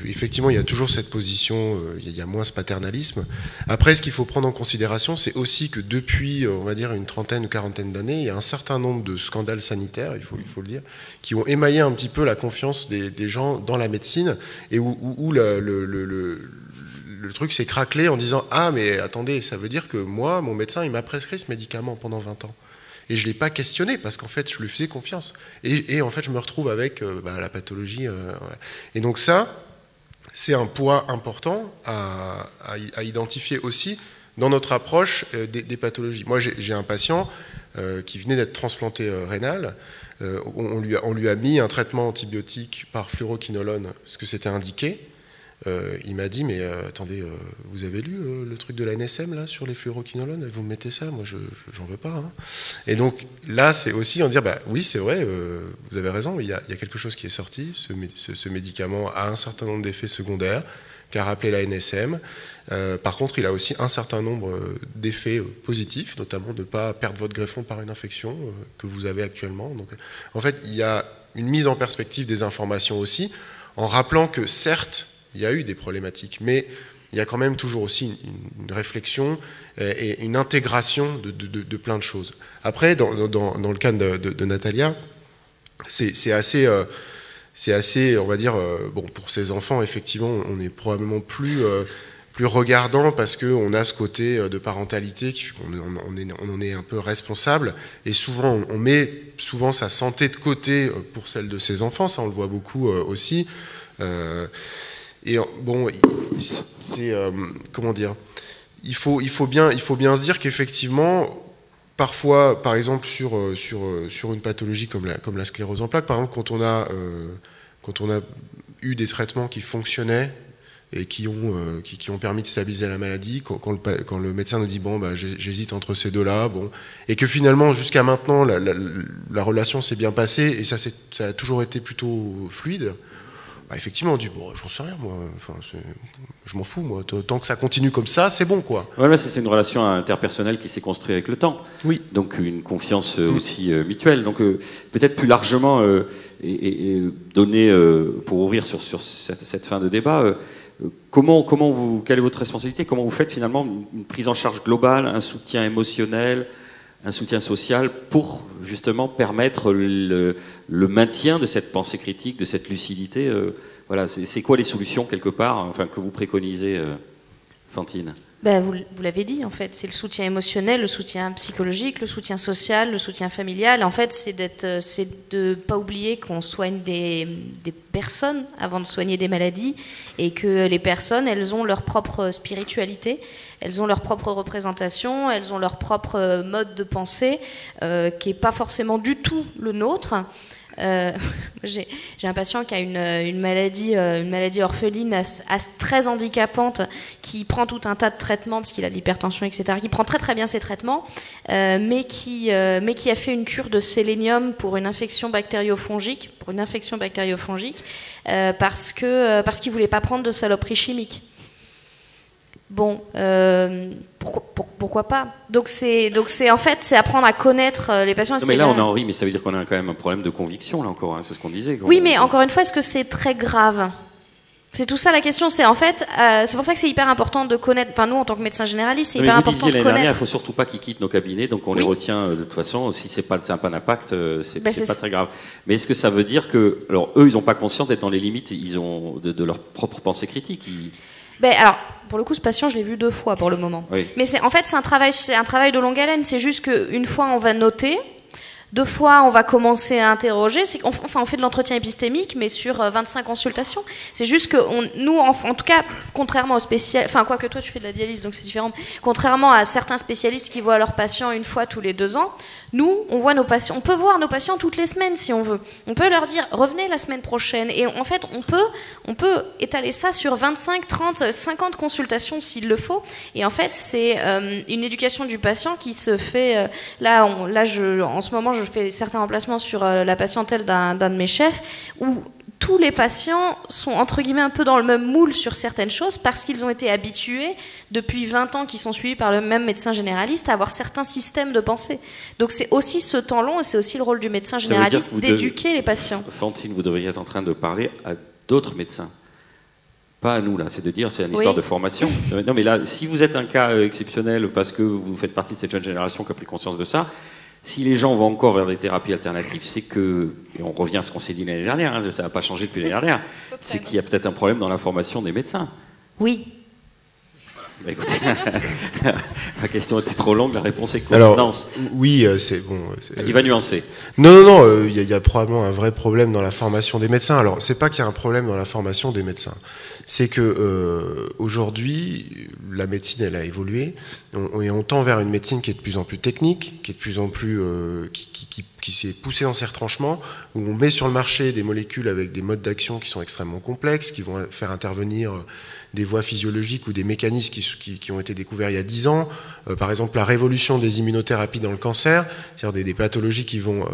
effectivement il y a toujours cette position, il y a moins ce paternalisme. Après ce qu'il faut prendre en considération, c'est aussi que depuis on va dire une trentaine ou quarantaine d'années, il y a un certain nombre de scandales sanitaires, il faut le dire, qui ont émaillé un petit peu la confiance des gens dans la médecine et où le truc s'est craquelé en disant « Ah mais attendez, ça veut dire que moi, mon médecin, il m'a prescrit ce médicament pendant 20 ans. » Et je ne l'ai pas questionné parce qu'en fait, je lui faisais confiance. Et en fait, je me retrouve avec la pathologie. Et donc ça, c'est un poids important à identifier aussi dans notre approche des pathologies. Moi, j'ai un patient qui venait d'être transplanté rénal. On lui a mis un traitement antibiotique par fluoroquinolone parce que c'était indiqué. Il m'a dit, mais attendez, vous avez lu le truc de la NSM là, sur les fluoroquinolones? Vous me mettez ça? Moi, j'en veux pas. Hein. Et donc là, c'est aussi en dire, bah, oui, c'est vrai, vous avez raison, il y a quelque chose qui est sorti. Ce médicament a un certain nombre d'effets secondaires qu'a rappelé la NSM. Par contre, il a aussi un certain nombre d'effets positifs, notamment de ne pas perdre votre greffon par une infection que vous avez actuellement. Donc, en fait, il y a une mise en perspective des informations aussi, en rappelant que certes, il y a eu des problématiques, mais il y a quand même toujours aussi une réflexion et une intégration de plein de choses. Après, dans le cas de Natalia, c'est assez, on va dire, bon, pour ses enfants, effectivement, on est probablement plus regardant parce qu'on a ce côté de parentalité, on en est un peu responsable, et souvent, on met souvent sa santé de côté pour celle de ses enfants, ça on le voit beaucoup aussi. Et bon, c'est comment dire, il faut bien se dire qu'effectivement, parfois, par exemple sur une pathologie comme la sclérose en plaques, par exemple, quand on a eu des traitements qui fonctionnaient et qui ont permis de stabiliser la maladie, quand le médecin nous dit bon, bah, j'hésite entre ces deux-là, bon, et que finalement jusqu'à maintenant la relation s'est bien passée et ça a toujours été plutôt fluide. Bah, effectivement, on dit bon, j'en sais rien, moi. Enfin, je m'en fous, moi. Tant que ça continue comme ça, c'est bon, quoi. Voilà, c'est une relation interpersonnelle qui s'est construite avec le temps. Oui. Donc une confiance aussi mutuelle. Donc peut-être plus largement et donner pour ouvrir sur cette fin de débat. Quelle est votre responsabilité? Comment vous faites finalement une prise en charge globale, un soutien émotionnel, un soutien social pour justement permettre le maintien de cette pensée critique, de cette lucidité. Voilà, c'est quoi les solutions quelque part, enfin, que vous préconisez, Fantine? Vous l'avez dit, en fait, c'est le soutien émotionnel, le soutien psychologique, le soutien social, le soutien familial. En fait, c'est de pas oublier qu'on soigne des personnes avant de soigner des maladies, et que les personnes, elles ont leur propre spiritualité, elles ont leur propre représentation, elles ont leur propre mode de pensée, qui n'est pas forcément du tout le nôtre. J'ai un patient qui a une maladie orpheline très handicapante, qui prend tout un tas de traitements parce qu'il a de l'hypertension, etc., qui prend très très bien ses traitements, mais qui a fait une cure de sélénium pour une infection bactériofongique, parce qu'il voulait pas prendre de saloperie chimique. Bon, pourquoi pas? Donc c'est en fait, c'est apprendre à connaître les patients. Non, mais là, on a envie, mais ça veut dire qu'on a quand même un problème de conviction, là encore, hein, c'est ce qu'on disait. Oui, mais encore une fois, est-ce que c'est très grave? C'est tout ça la question, c'est en fait, c'est pour ça que c'est hyper important de connaître, enfin nous en tant que médecins généralistes, c'est hyper important de connaître. Il ne faut surtout pas qu'ils quittent nos cabinets, donc on les retient de toute façon, si ça n'a pas d'impact, c'est pas très grave. Mais est-ce que ça veut dire que, alors eux, ils n'ont pas conscience d'être dans les limites de leur propre pensée critique? Alors, pour le coup, ce patient, je l'ai vu 2 fois pour le moment. Oui. Mais c'est un travail de longue haleine. C'est juste qu'une fois, on va noter. 2 fois, on va commencer à interroger. On fait de l'entretien épistémique, mais sur 25 consultations. C'est juste que nous, en tout cas, contrairement aux spécialistes, enfin, quoique toi, tu fais de la dialyse, donc c'est différent. Contrairement à certains spécialistes qui voient leurs patients une fois tous les 2 ans, nous, on voit nos patients. On peut voir nos patients toutes les semaines, si on veut. On peut leur dire, revenez la semaine prochaine. Et en fait, on peut étaler ça sur 25, 30, 50 consultations s'il le faut. Et en fait, c'est une éducation du patient qui se fait. En ce moment, je fais certains remplacements sur la patientèle d'un de mes chefs, où tous les patients sont entre guillemets un peu dans le même moule sur certaines choses parce qu'ils ont été habitués depuis 20 ans, qu'ils sont suivis par le même médecin généraliste, à avoir certains systèmes de pensée. Donc c'est aussi ce temps long et c'est aussi le rôle du médecin généraliste d'éduquer les patients. Fantine, vous devriez être en train de parler à d'autres médecins. Pas à nous, là, c'est de dire, c'est une histoire de formation. Non, mais là, si vous êtes un cas exceptionnel parce que vous faites partie de cette jeune génération qui a pris conscience de ça, si les gens vont encore vers des thérapies alternatives, c'est que, et on revient à ce qu'on s'est dit l'année dernière, hein, ça n'a pas changé depuis l'année dernière, c'est qu'il y a peut-être un problème dans la formation des médecins. Oui. Bah, écoutez, la question était trop longue, la réponse est courte. Alors, Non, oui, c'est bon. il va nuancer. Non, il y a probablement un vrai problème dans la formation des médecins. Alors, c'est pas qu'il y a un problème dans la formation des médecins. C'est que aujourd'hui, la médecine, elle a évolué, et on tend vers une médecine qui est de plus en plus technique, qui est de plus en plus qui s'est poussée dans ses retranchements, où on met sur le marché des molécules avec des modes d'action qui sont extrêmement complexes, qui vont faire intervenir des voies physiologiques ou des mécanismes qui ont été découverts il y a 10 ans. Par exemple, la révolution des immunothérapies dans le cancer, c'est-à-dire des pathologies qui vont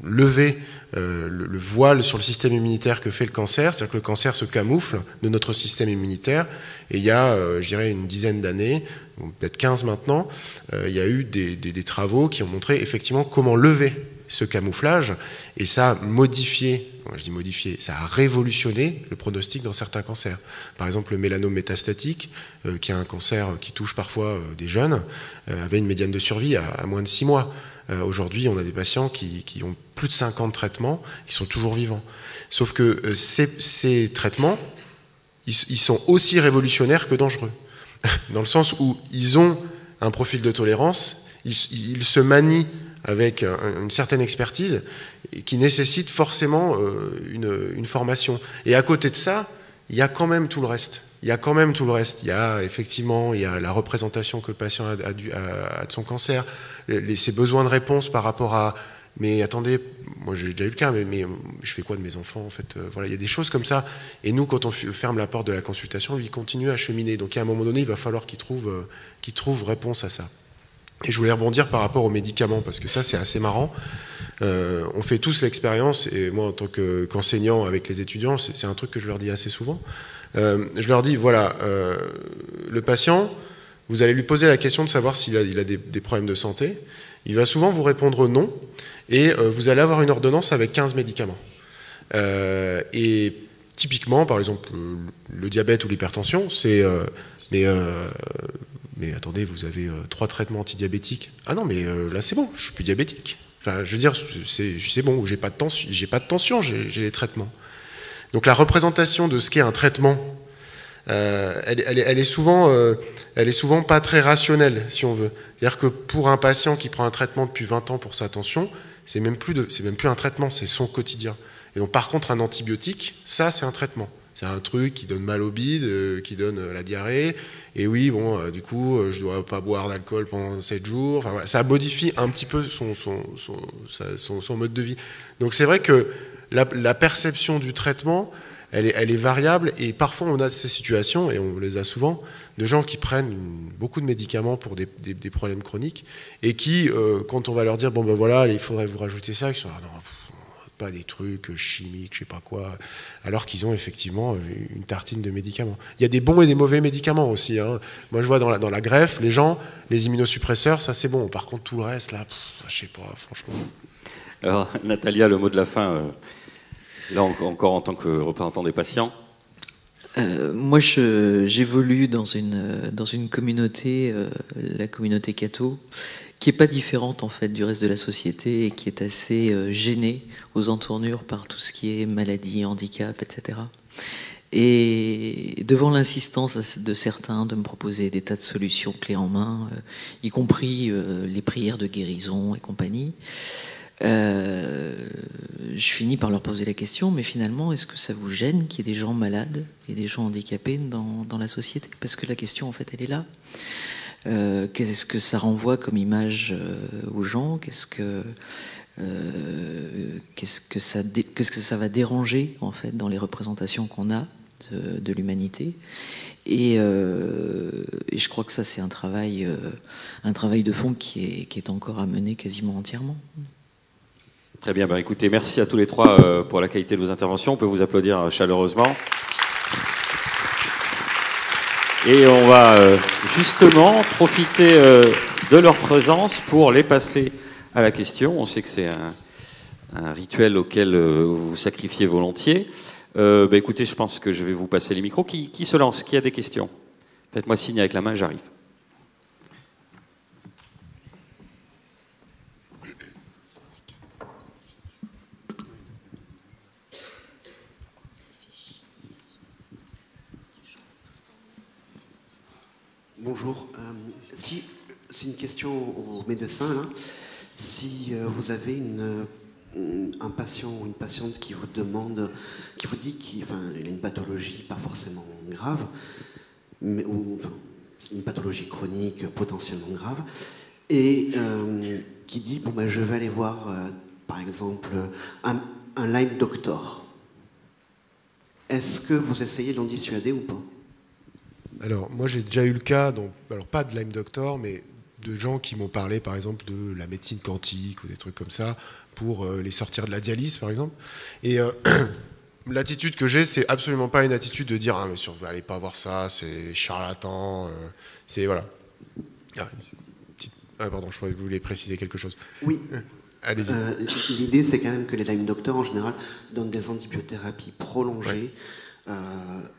lever le voile sur le système immunitaire que fait le cancer, c'est-à-dire que le cancer se camoufle de notre système immunitaire. Et il y a, je dirais, une dizaine d'années, peut-être 15 maintenant, il y a eu des travaux qui ont montré effectivement comment lever ce camouflage, et ça a modifié, quand je dis modifié, ça a révolutionné le pronostic dans certains cancers. Par exemple, le mélanome métastatique, qui est un cancer qui touche parfois des jeunes, avait une médiane de survie à moins de 6 mois. Aujourd'hui, on a des patients qui ont plus de 5 ans de traitement, qui sont toujours vivants. Sauf que ces traitements, ils sont aussi révolutionnaires que dangereux, dans le sens où ils ont un profil de tolérance, ils se manient avec une certaine expertise qui nécessite forcément une formation. Et à côté de ça, il y a quand même tout le reste. Il y a effectivement la représentation que le patient a de son cancer, ses besoins de réponse par rapport à mais attendez, moi j'ai déjà eu le cas, mais je fais quoi de mes enfants en fait, voilà, il y a des choses comme ça. Et nous, quand on ferme la porte de la consultation, lui continue à cheminer. Donc à un moment donné, il va falloir qu'il trouve réponse à ça. Et je voulais rebondir par rapport aux médicaments, parce que ça, c'est assez marrant. On fait tous l'expérience, et moi, en tant qu'enseignant avec les étudiants, c'est un truc que je leur dis assez souvent. Je leur dis, voilà, le patient, vous allez lui poser la question de savoir s'il a des problèmes de santé. Il va souvent vous répondre non, et vous allez avoir une ordonnance avec 15 médicaments. Et typiquement, par exemple, le diabète ou l'hypertension, c'est... mais attendez, vous avez 3 traitements antidiabétiques. Ah non, mais là c'est bon, je suis plus diabétique. Enfin, je veux dire, c'est bon, ou j'ai pas de tension, j'ai les traitements. Donc la représentation de ce qu'est un traitement, elle est souvent pas très rationnelle, si on veut. C'est-à-dire que pour un patient qui prend un traitement depuis 20 ans pour sa tension, c'est même plus un traitement, c'est son quotidien. Et donc par contre, un antibiotique, ça c'est un traitement. C'est un truc qui donne mal au bide, qui donne la diarrhée. Et oui, bon, du coup, je ne dois pas boire d'alcool pendant 7 jours. Enfin, voilà, ça modifie un petit peu son mode de vie. Donc c'est vrai que la perception du traitement, elle est variable. Et parfois, on a ces situations, et on les a souvent, de gens qui prennent beaucoup de médicaments pour des problèmes chroniques, et qui, quand on va leur dire, bon ben voilà, il faudrait vous rajouter ça, ils sont non, pas des trucs chimiques, je sais pas quoi, alors qu'ils ont effectivement une tartine de médicaments. Il y a des bons et des mauvais médicaments aussi, hein. Moi je vois dans la greffe, les gens, les immunosuppresseurs, ça c'est bon. Par contre tout le reste là, je sais pas, franchement. Alors Natalia, le mot de la fin, là encore en tant que représentant des patients. Moi j'évolue dans une communauté, la communauté catho, qui n'est pas différente en fait du reste de la société et qui est assez gênée aux entournures par tout ce qui est maladie, handicap, etc. Et devant l'insistance de certains de me proposer des tas de solutions clés en main, y compris les prières de guérison et compagnie, je finis par leur poser la question, mais finalement, est-ce que ça vous gêne qu'il y ait des gens malades et des gens handicapés dans la société? Parce que la question, en fait, elle est là. Qu'est-ce que ça renvoie comme image aux gens? Qu'est-ce que ça va déranger en fait dans les représentations qu'on a de l'humanité? Et je crois que ça c'est un travail de fond qui est encore à mener quasiment entièrement. Très bien, écoutez, merci à tous les trois pour la qualité de vos interventions. On peut vous applaudir chaleureusement. Et on va justement profiter de leur présence pour les passer à la question. On sait que c'est un rituel auquel vous vous sacrifiez volontiers. Écoutez, je pense que je vais vous passer les micros. Qui se lance? Qui a des questions? Faites-moi signe avec la main, j'arrive. bonjour. Si c'est une question aux médecins, là. Si vous avez un patient ou une patiente qui vous demande, qui vous dit qu'il a une pathologie pas forcément grave, mais, ou une pathologie chronique potentiellement grave, et qui dit bon ben je vais aller voir par exemple un Lyme doctor. Est-ce que vous essayez d'en dissuader ou pas? Alors moi j'ai déjà eu le cas, alors pas de Lyme doctor, mais de gens qui m'ont parlé par exemple de la médecine quantique ou des trucs comme ça pour les sortir de la dialyse par exemple. Et l'attitude que j'ai, c'est absolument pas une attitude de dire ah mais vous allez pas voir ça, c'est charlatan, c'est voilà. Pardon, je croyais que vous vouliez préciser quelque chose. Oui. Allez-y. L'idée c'est quand même que les Lyme doctors en général donnent des antibiothérapies prolongées. Ouais.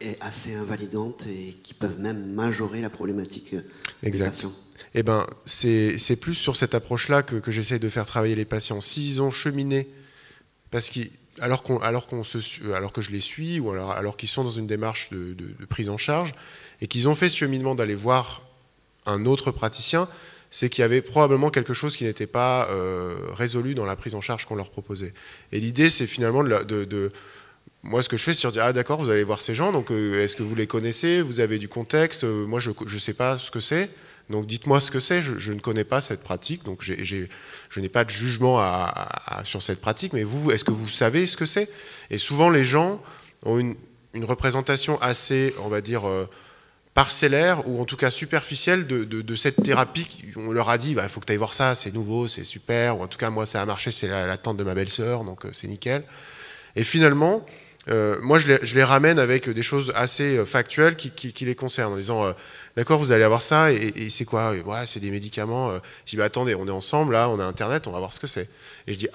Et assez invalidantes et qui peuvent même majorer la problématique des patients. Eh ben, c'est plus sur cette approche-là que j'essaie de faire travailler les patients. S'ils ont cheminé, alors que je les suis, ou alors qu'ils sont dans une démarche de prise en charge, et qu'ils ont fait ce cheminement d'aller voir un autre praticien, c'est qu'il y avait probablement quelque chose qui n'était pas résolu dans la prise en charge qu'on leur proposait. Et l'idée, c'est finalement moi, ce que je fais, c'est leur dire ah d'accord, vous allez voir ces gens, donc est-ce que vous les connaissez, vous avez du contexte, moi je ne sais pas ce que c'est, donc dites-moi ce que c'est, je ne connais pas cette pratique, donc je n'ai pas de jugement sur cette pratique, mais vous, est-ce que vous savez ce que c'est? Et souvent les gens ont une représentation assez, on va dire, parcellaire, ou en tout cas superficielle de cette thérapie. On leur a dit, il faut que tu ailles voir ça, c'est nouveau, c'est super, ou en tout cas moi ça a marché, c'est la tante de ma belle-sœur, donc c'est nickel. Et finalement, moi, je les ramène avec des choses assez factuelles qui les concernent, en disant d'accord, vous allez avoir ça, et c'est quoi? Ouais, c'est des médicaments. Je dis attendez, on est ensemble, là, on a Internet, on va voir ce que c'est. Et je dis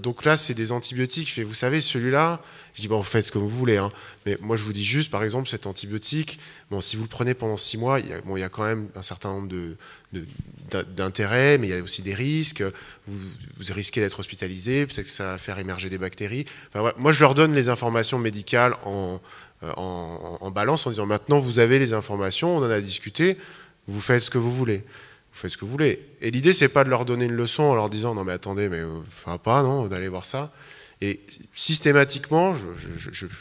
donc là, c'est des antibiotiques. Je fais, vous savez, celui-là, je dis vous faites comme vous voulez, hein. Mais moi, je vous dis juste, par exemple, cet antibiotique, si vous le prenez pendant 6 mois, il y a quand même un certain nombre d'intérêts, mais il y a aussi des risques. Vous risquez d'être hospitalisé, peut-être que ça va faire émerger des bactéries. Enfin, voilà. Moi, je leur donne les informations médicales en balance, en disant maintenant, vous avez les informations, on en a discuté, vous faites ce que vous voulez. Vous faites ce que vous voulez. Et l'idée, c'est pas de leur donner une leçon en leur disant non, mais attendez, mais pas, non, d'aller voir ça. Et systématiquement, je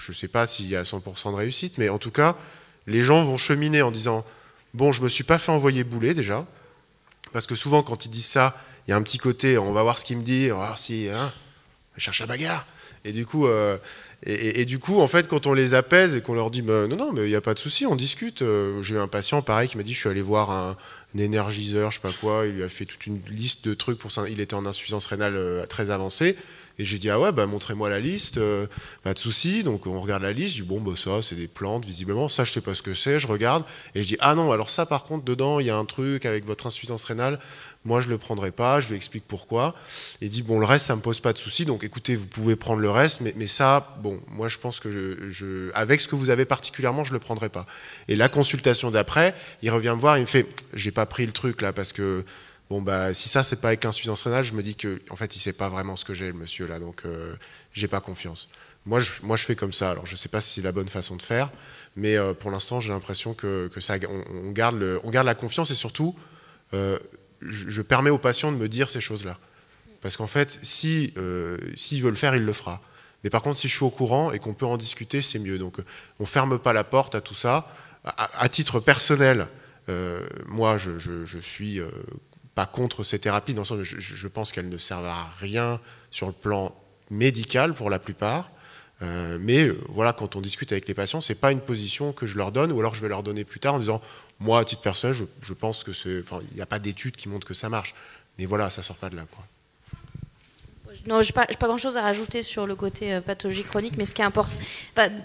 ne sais pas s'il y a 100% de réussite, mais en tout cas, les gens vont cheminer en disant bon, je me suis pas fait envoyer bouler déjà, parce que souvent quand ils disent ça, il y a un petit côté on va voir ce qu'il me dit, on va voir si je cherche la bagarre. Et du coup, en fait, quand on les apaise et qu'on leur dit non, mais il n'y a pas de souci, on discute. J'ai eu un patient pareil qui m'a dit je suis allé voir un énergiseur, je sais pas quoi, il lui a fait toute une liste de trucs il était en insuffisance rénale très avancée. Et j'ai dit ah ouais, montrez-moi la liste, pas de souci. Donc on regarde la liste, je dis bon ça c'est des plantes visiblement, ça je sais pas ce que c'est, je regarde et je dis ah non, alors ça par contre dedans il y a un truc avec votre insuffisance rénale, moi je le prendrai pas, je lui explique pourquoi. Et il dit bon le reste ça me pose pas de souci, donc écoutez vous pouvez prendre le reste, mais ça bon moi je pense que avec ce que vous avez particulièrement je le prendrai pas. Et la consultation d'après, il revient me voir, il me fait j'ai pas pris le truc là parce que bon si ça c'est pas avec insuffisance rénale, je me dis que en fait il sait pas vraiment ce que j'ai le monsieur là, donc j'ai pas confiance. Moi je fais comme ça. Alors je sais pas si c'est la bonne façon de faire, mais pour l'instant j'ai l'impression que ça on garde la confiance et surtout je permets aux patients de me dire ces choses-là. Parce qu'en fait s'il veut le faire, il le fera. Mais par contre si je suis au courant et qu'on peut en discuter, c'est mieux. Donc on ferme pas la porte à tout ça. À titre personnel, moi je suis pas contre ces thérapies, dans le sens où je pense qu'elles ne servent à rien sur le plan médical pour la plupart, mais voilà, quand on discute avec les patients, c'est pas une position que je leur donne, ou alors je vais leur donner plus tard en disant moi à titre personnel je pense que il n'y a pas d'études qui montrent que ça marche, mais voilà, ça sort pas de là quoi. Non, je n'ai pas grand-chose à rajouter sur le côté pathologie chronique, mais ce qui est important...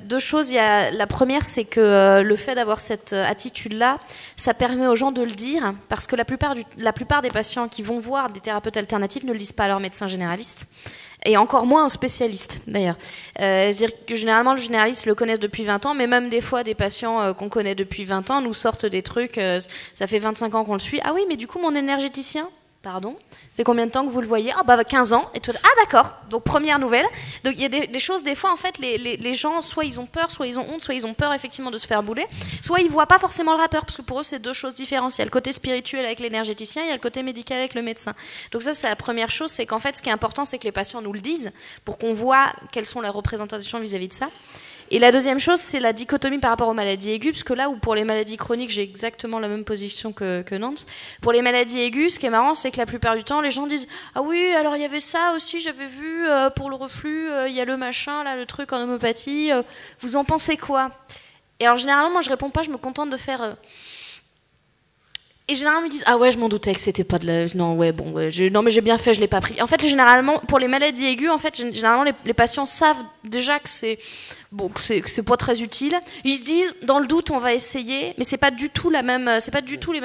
deux choses. La première, c'est que le fait d'avoir cette attitude-là, ça permet aux gens de le dire, parce que la plupart des patients qui vont voir des thérapeutes alternatifs ne le disent pas à leur médecin généraliste, et encore moins aux spécialistes, d'ailleurs. C'est-à-dire que généralement, le généraliste le connaissent depuis 20 ans, mais même des fois, des patients qu'on connaît depuis 20 ans nous sortent des trucs, ça fait 25 ans qu'on le suit. Ah oui, mais du coup, mon énergéticien Pardon ? Ça fait combien de temps que vous le voyez ? Ah bah 15 ans. Et toi, ah d'accord. Donc première nouvelle. Donc il y a des choses, des fois en fait, les gens, soit ils ont peur, soit ils ont honte, soit ils ont peur effectivement de se faire bouler, soit ils voient pas forcément le rappeur, parce que pour eux c'est deux choses différentes. Il y a le côté spirituel avec l'énergéticien, il y a le côté médical avec le médecin. Donc ça c'est la première chose, c'est qu'en fait ce qui est important c'est que les patients nous le disent, pour qu'on voit quelles sont leurs représentations vis-à-vis de ça. Et la deuxième chose, c'est la dichotomie par rapport aux maladies aiguës, parce que là où pour les maladies chroniques, j'ai exactement la même position que Nance. Pour les maladies aiguës, ce qui est marrant, c'est que la plupart du temps, les gens disent « Ah oui, alors il y avait ça aussi, j'avais vu, pour le reflux, il y a le machin, là, le truc en homéopathie, vous en pensez quoi ?» Et alors généralement, moi je réponds pas, je me contente de faire... Et généralement, ils me disent « Ah ouais, je m'en doutais que c'était pas de la... Non, ouais, bon, ouais, non, mais j'ai bien fait, je l'ai pas pris. » En fait, généralement, pour les maladies aiguës, en fait, généralement, les patients savent déjà que c'est... Bon, que c'est pas très utile. Ils se disent, dans le doute, on va essayer, mais c'est pas du tout les mêmes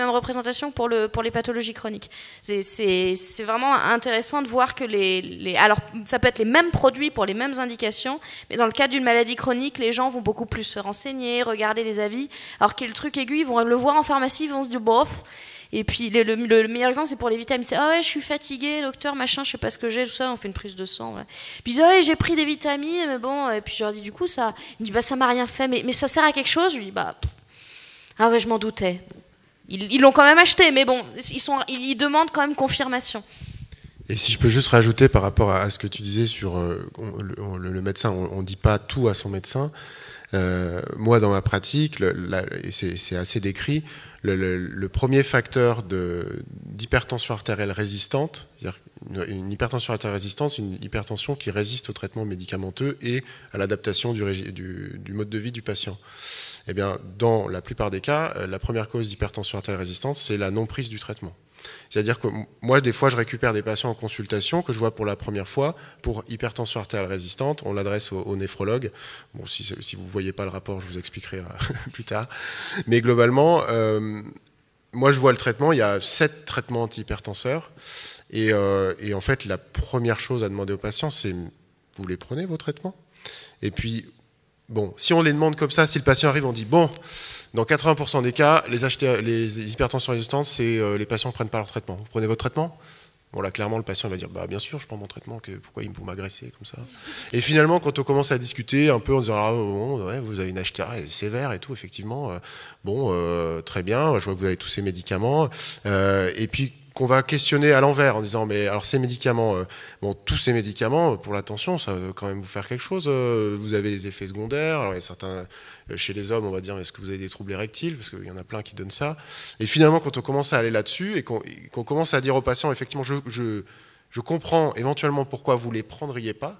représentations pour les pathologies chroniques. C'est vraiment intéressant de voir que alors, ça peut être les mêmes produits pour les mêmes indications, mais dans le cas d'une maladie chronique, les gens vont beaucoup plus se renseigner, regarder les avis, alors que le truc aigu, ils vont le voir en pharmacie, ils vont se dire, bof. Et puis le meilleur exemple, c'est pour les vitamines. C'est ah ouais, je suis fatiguée, docteur, machin, je sais pas ce que j'ai, tout ça. On fait une prise de sang. Voilà. Puis ils disent, ouais, j'ai pris des vitamines, mais bon. Et puis je leur dis, du coup, ça. Il me dit, bah ça m'a rien fait, mais ça sert à quelque chose. Je lui dis, bah ah ouais, je m'en doutais. Ils l'ont quand même acheté, mais bon, ils demandent quand même confirmation. Et si je peux juste rajouter par rapport à ce que tu disais sur le médecin, on dit pas tout à son médecin. Moi, dans ma pratique, c'est assez décrit, le premier facteur d'hypertension artérielle résistante, c'est-à-dire une hypertension artérielle résistante, c'est une hypertension qui résiste au traitement médicamenteux et à l'adaptation du mode de vie du patient. Eh bien, dans la plupart des cas, la première cause d'hypertension artérielle résistante, c'est la non-prise du traitement. C'est-à-dire que moi, des fois, je récupère des patients en consultation que je vois pour la première fois pour hypertension artérielle résistante. On l'adresse au néphrologue. Bon, si vous ne voyez pas le rapport, je vous expliquerai plus tard. Mais globalement, moi, je vois le traitement. Il y a 7 traitements antihypertenseurs. Et en fait, la première chose à demander aux patients, c'est vous les prenez, vos traitements ? Et puis, bon, si on les demande comme ça, si le patient arrive, on dit bon... Dans 80% des cas, les hypertensions résistantes, c'est les patients ne prennent pas leur traitement. Vous prenez votre traitement ? Bon, là, clairement, le patient va dire bah, bien sûr, je prends mon traitement, pourquoi vous m'agressez comme ça ? Et finalement, quand on commence à discuter un peu en disant ah, bon, ouais, vous avez une HTA sévère et tout, effectivement, très bien, je vois que vous avez tous ces médicaments. Et puis, qu'on va questionner à l'envers en disant mais alors ces médicaments, tous ces médicaments pour la tension, ça va quand même vous faire quelque chose. Vous avez les effets secondaires. Alors il y a certains chez les hommes, on va dire est-ce que vous avez des troubles érectiles parce qu'il y en a plein qui donnent ça. Et finalement, quand on commence à aller là-dessus et qu'on commence à dire aux patients effectivement je comprends éventuellement pourquoi vous les prendriez pas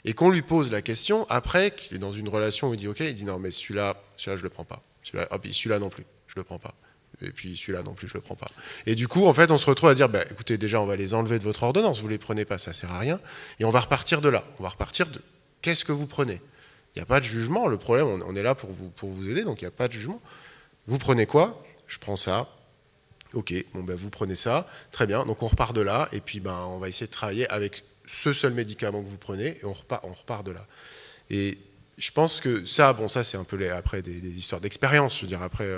et qu'on lui pose la question après qu'il est dans une relation où il dit ok, il dit non mais celui-là je le prends pas. Celui-là non plus, je le prends pas. Et puis celui-là non plus, je le prends pas. Et du coup, en fait, on se retrouve à dire, bah, écoutez, déjà, on va les enlever de votre ordonnance, vous les prenez pas, ça sert à rien. Et on va repartir de là. On va repartir de qu'est-ce que vous prenez. Il n'y a pas de jugement. Le problème, on est là pour vous aider, donc il n'y a pas de jugement. Vous prenez quoi ? Je prends ça. Ok, bon, ben, vous prenez ça. Très bien. Donc on repart de là. Et puis, on va essayer de travailler avec ce seul médicament que vous prenez. Et on repart de là. Et je pense que ça c'est un peu après des histoires d'expérience. Je veux dire, après,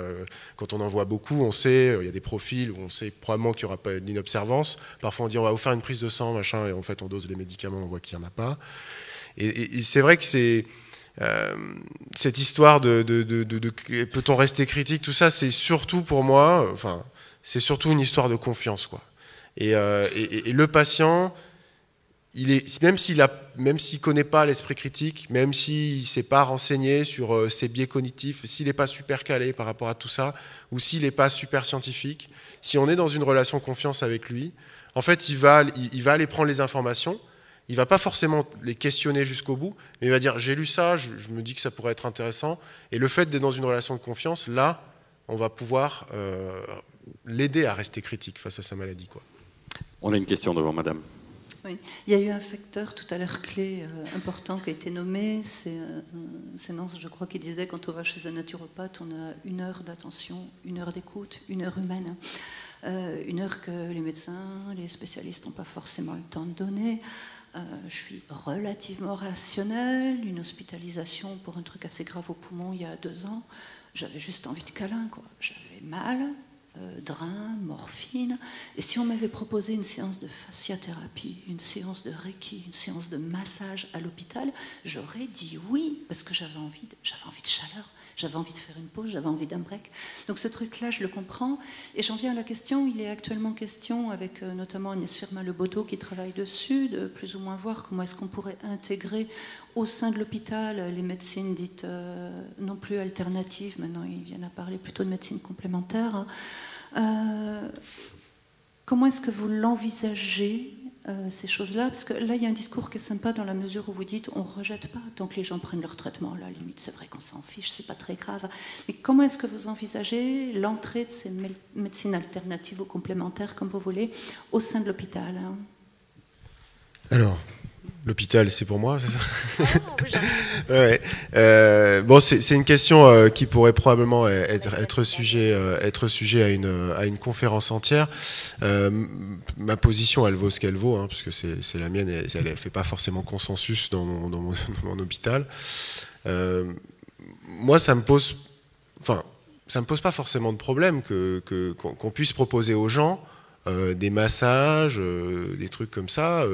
quand on en voit beaucoup, on sait, il y a des profils où on sait probablement qu'il n'y aura pas d'inobservance. Parfois, on dit on va vous faire une prise de sang, machin, et en fait, on dose les médicaments, on voit qu'il n'y en a pas. Et c'est vrai que c'est cette histoire de peut-on rester critique, tout ça, c'est surtout pour moi, c'est surtout une histoire de confiance, quoi. Et le patient. Même s'il connaît pas l'esprit critique, même s'il s'est pas renseigné sur ses biais cognitifs, s'il n'est pas super calé par rapport à tout ça, ou s'il n'est pas super scientifique, si on est dans une relation de confiance avec lui, en fait, il va aller prendre les informations, il va pas forcément les questionner jusqu'au bout, mais il va dire j'ai lu ça, je me dis que ça pourrait être intéressant, et le fait d'être dans une relation de confiance, là, on va pouvoir l'aider à rester critique face à sa maladie, quoi. On a une question devant madame. Oui. Il y a eu un facteur tout à l'heure clé important qui a été nommé, c'est Nance, je crois, qui disait quand on va chez un naturopathe, on a 1 heure d'attention, 1 heure d'écoute, 1 heure humaine, 1 heure que les médecins, les spécialistes n'ont pas forcément le temps de donner. Je suis relativement rationnelle, une hospitalisation pour un truc assez grave au poumon il y a 2 ans, j'avais juste envie de câlin, quoi. J'avais mal, drain, morphine. Et si on m'avait proposé une séance de fasciathérapie, une séance de reiki, une séance de massage à l'hôpital, j'aurais dit oui, parce que j'avais envie de chaleur, j'avais envie de faire une pause, j'avais envie d'un break. Donc ce truc-là, je le comprends. Et j'en viens à la question, il est actuellement question, avec notamment Agnès Firmin-Lebaudot qui travaille dessus, de plus ou moins voir comment est-ce qu'on pourrait intégrer au sein de l'hôpital les médecines dites non plus alternatives, maintenant ils viennent à parler plutôt de médecine complémentaire. Comment est-ce que vous l'envisagez, ces choses-là? Parce que là, il y a un discours qui est sympa dans la mesure où vous dites on ne rejette pas tant que les gens prennent leur traitement. Là, à la limite, c'est vrai qu'on s'en fiche, c'est pas très grave. Mais comment est-ce que vous envisagez l'entrée de ces médecines alternatives ou complémentaires, comme vous voulez, au sein de l'hôpital, hein? Alors, l'hôpital, c'est pour moi, c'est ça? Ouais. Bon, c'est une question qui pourrait probablement être sujet à une conférence entière. Ma position, elle vaut ce qu'elle vaut, hein, parce que c'est la mienne, et elle ne fait pas forcément consensus dans mon hôpital. Moi, ça me pose pas forcément de problème qu'on puisse proposer aux gens des massages, des trucs comme ça,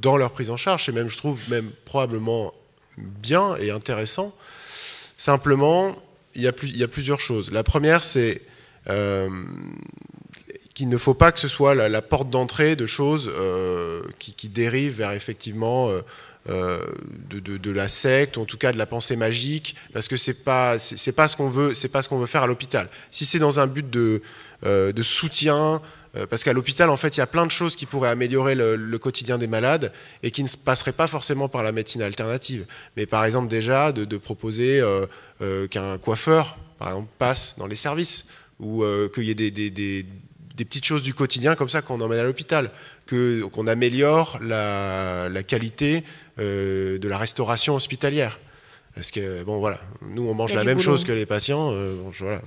dans leur prise en charge. C'est même, je trouve, même probablement bien et intéressant. Simplement, il y a plusieurs choses. La première, c'est qu'il ne faut pas que ce soit la porte d'entrée de choses qui dérivent vers effectivement de la secte, ou en tout cas de la pensée magique, parce que c'est pas ce qu'on veut faire à l'hôpital. Si c'est dans un but de soutien, parce qu'à l'hôpital, en fait, il y a plein de choses qui pourraient améliorer le quotidien des malades et qui ne passeraient pas forcément par la médecine alternative. Mais par exemple, déjà, de proposer qu'un coiffeur, par exemple, passe dans les services, ou qu'il y ait des petites choses du quotidien comme ça qu'on emmène à l'hôpital, qu'on améliore la qualité de la restauration hospitalière. Parce que, bon, voilà, nous, on mange la même chose que les patients, voilà,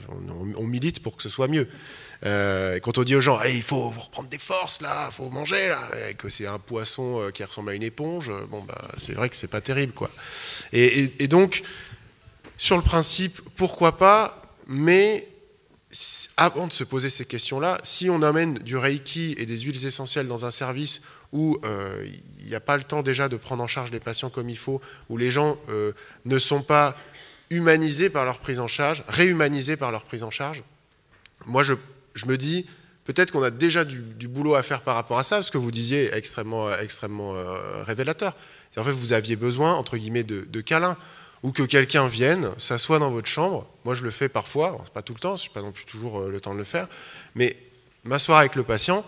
on milite pour que ce soit mieux. Et quand on dit aux gens, allez, il faut reprendre des forces, là, il faut manger, là, et que c'est un poisson qui ressemble à une éponge, bon, bah, c'est vrai que c'est pas terrible, quoi. Et donc, sur le principe, pourquoi pas, mais avant de se poser ces questions-là, si on amène du Reiki et des huiles essentielles dans un service où il n'y a pas le temps déjà de prendre en charge les patients comme il faut, où les gens ne sont pas humanisés par leur prise en charge, réhumanisés par leur prise en charge, moi je me dis, peut-être qu'on a déjà du boulot à faire par rapport à ça, parce que vous disiez extrêmement révélateur. En fait, vous aviez besoin, entre guillemets, de câlins, ou que quelqu'un vienne, s'assoie dans votre chambre. Moi, je le fais parfois, c'est pas tout le temps, je n'ai pas non plus toujours le temps de le faire, mais m'asseoir avec le patient,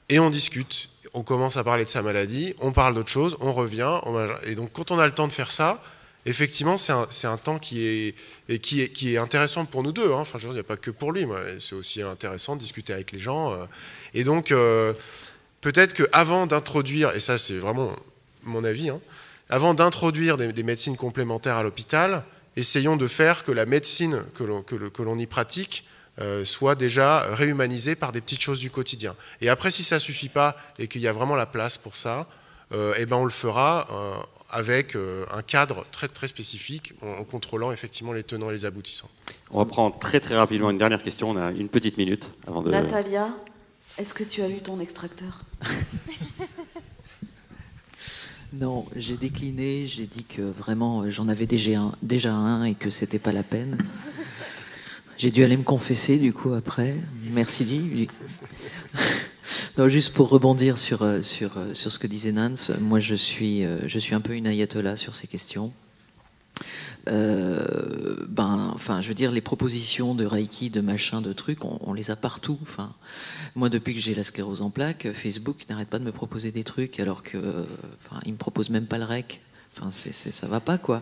et on discute. On commence à parler de sa maladie, on parle d'autre chose, on revient. Et donc, quand on a le temps de faire ça, effectivement, c'est un temps qui est intéressant pour nous deux. Hein. Enfin, je veux dire, il n'y a pas que pour lui. C'est aussi intéressant de discuter avec les gens. Et donc, peut-être qu'avant d'introduire, et ça, c'est vraiment mon avis, hein, avant d'introduire des médecines complémentaires à l'hôpital, essayons de faire que la médecine que l'on y pratique soit déjà réhumanisée par des petites choses du quotidien. Et après, si ça ne suffit pas et qu'il y a vraiment la place pour ça, eh ben on le fera avec un cadre très, très spécifique, en contrôlant effectivement les tenants et les aboutissants. On va prendre très très rapidement une dernière question. On a une petite minute avant de... Natalia, est-ce que tu as eu ton extracteur? Non, j'ai décliné, j'ai dit que vraiment j'en avais déjà un et que c'était pas la peine. J'ai dû aller me confesser du coup après. Merci Guy. Non, juste pour rebondir sur ce que disait Nance, moi je suis un peu une ayatollah sur ces questions. Enfin, je veux dire, les propositions de Reiki, de machin, de trucs, on les a partout. Enfin, moi, depuis que j'ai la sclérose en plaques, Facebook n'arrête pas de me proposer des trucs, alors que, enfin, il me propose même pas le rec. Enfin, ça va pas, quoi.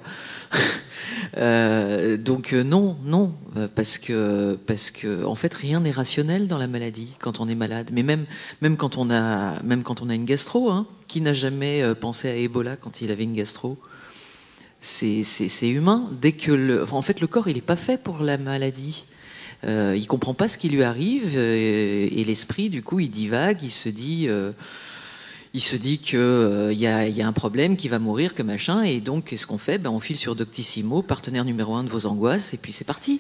Donc non, parce que en fait, rien n'est rationnel dans la maladie quand on est malade. Mais même quand on a une gastro, hein, qui n'a jamais pensé à Ebola quand il avait une gastro? C'est humain. Dès que en fait, le corps, il est pas fait pour la maladie. Il comprend pas ce qui lui arrive et l'esprit, du coup, il divague. Il se dit que y a un problème, qui va mourir, que machin. Et donc, qu'est-ce qu'on fait? On file sur Doctissimo, partenaire numéro 1 de vos angoisses, et puis c'est parti.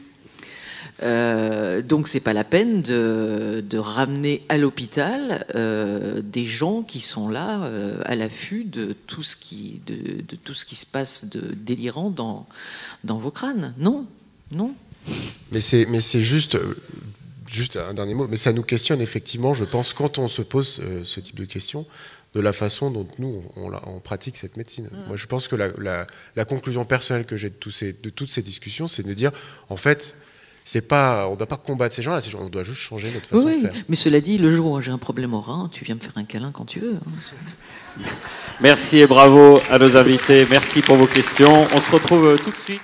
Donc c'est pas la peine de ramener à l'hôpital des gens qui sont là à l'affût de tout ce qui se passe de délirant dans vos crânes. Non. Mais c'est juste un dernier mot. Mais ça nous questionne effectivement, je pense, quand on se pose ce type de questions, de la façon dont nous on pratique cette médecine. Moi, je pense que la conclusion personnelle que j'ai de toutes ces discussions, c'est de dire, en fait, on ne doit pas combattre ces gens-là, on doit juste changer notre façon de faire. Mais cela dit, le jour où j'ai un problème au rein, tu viens me faire un câlin quand tu veux. Merci et bravo à nos invités. Merci pour vos questions. On se retrouve tout de suite.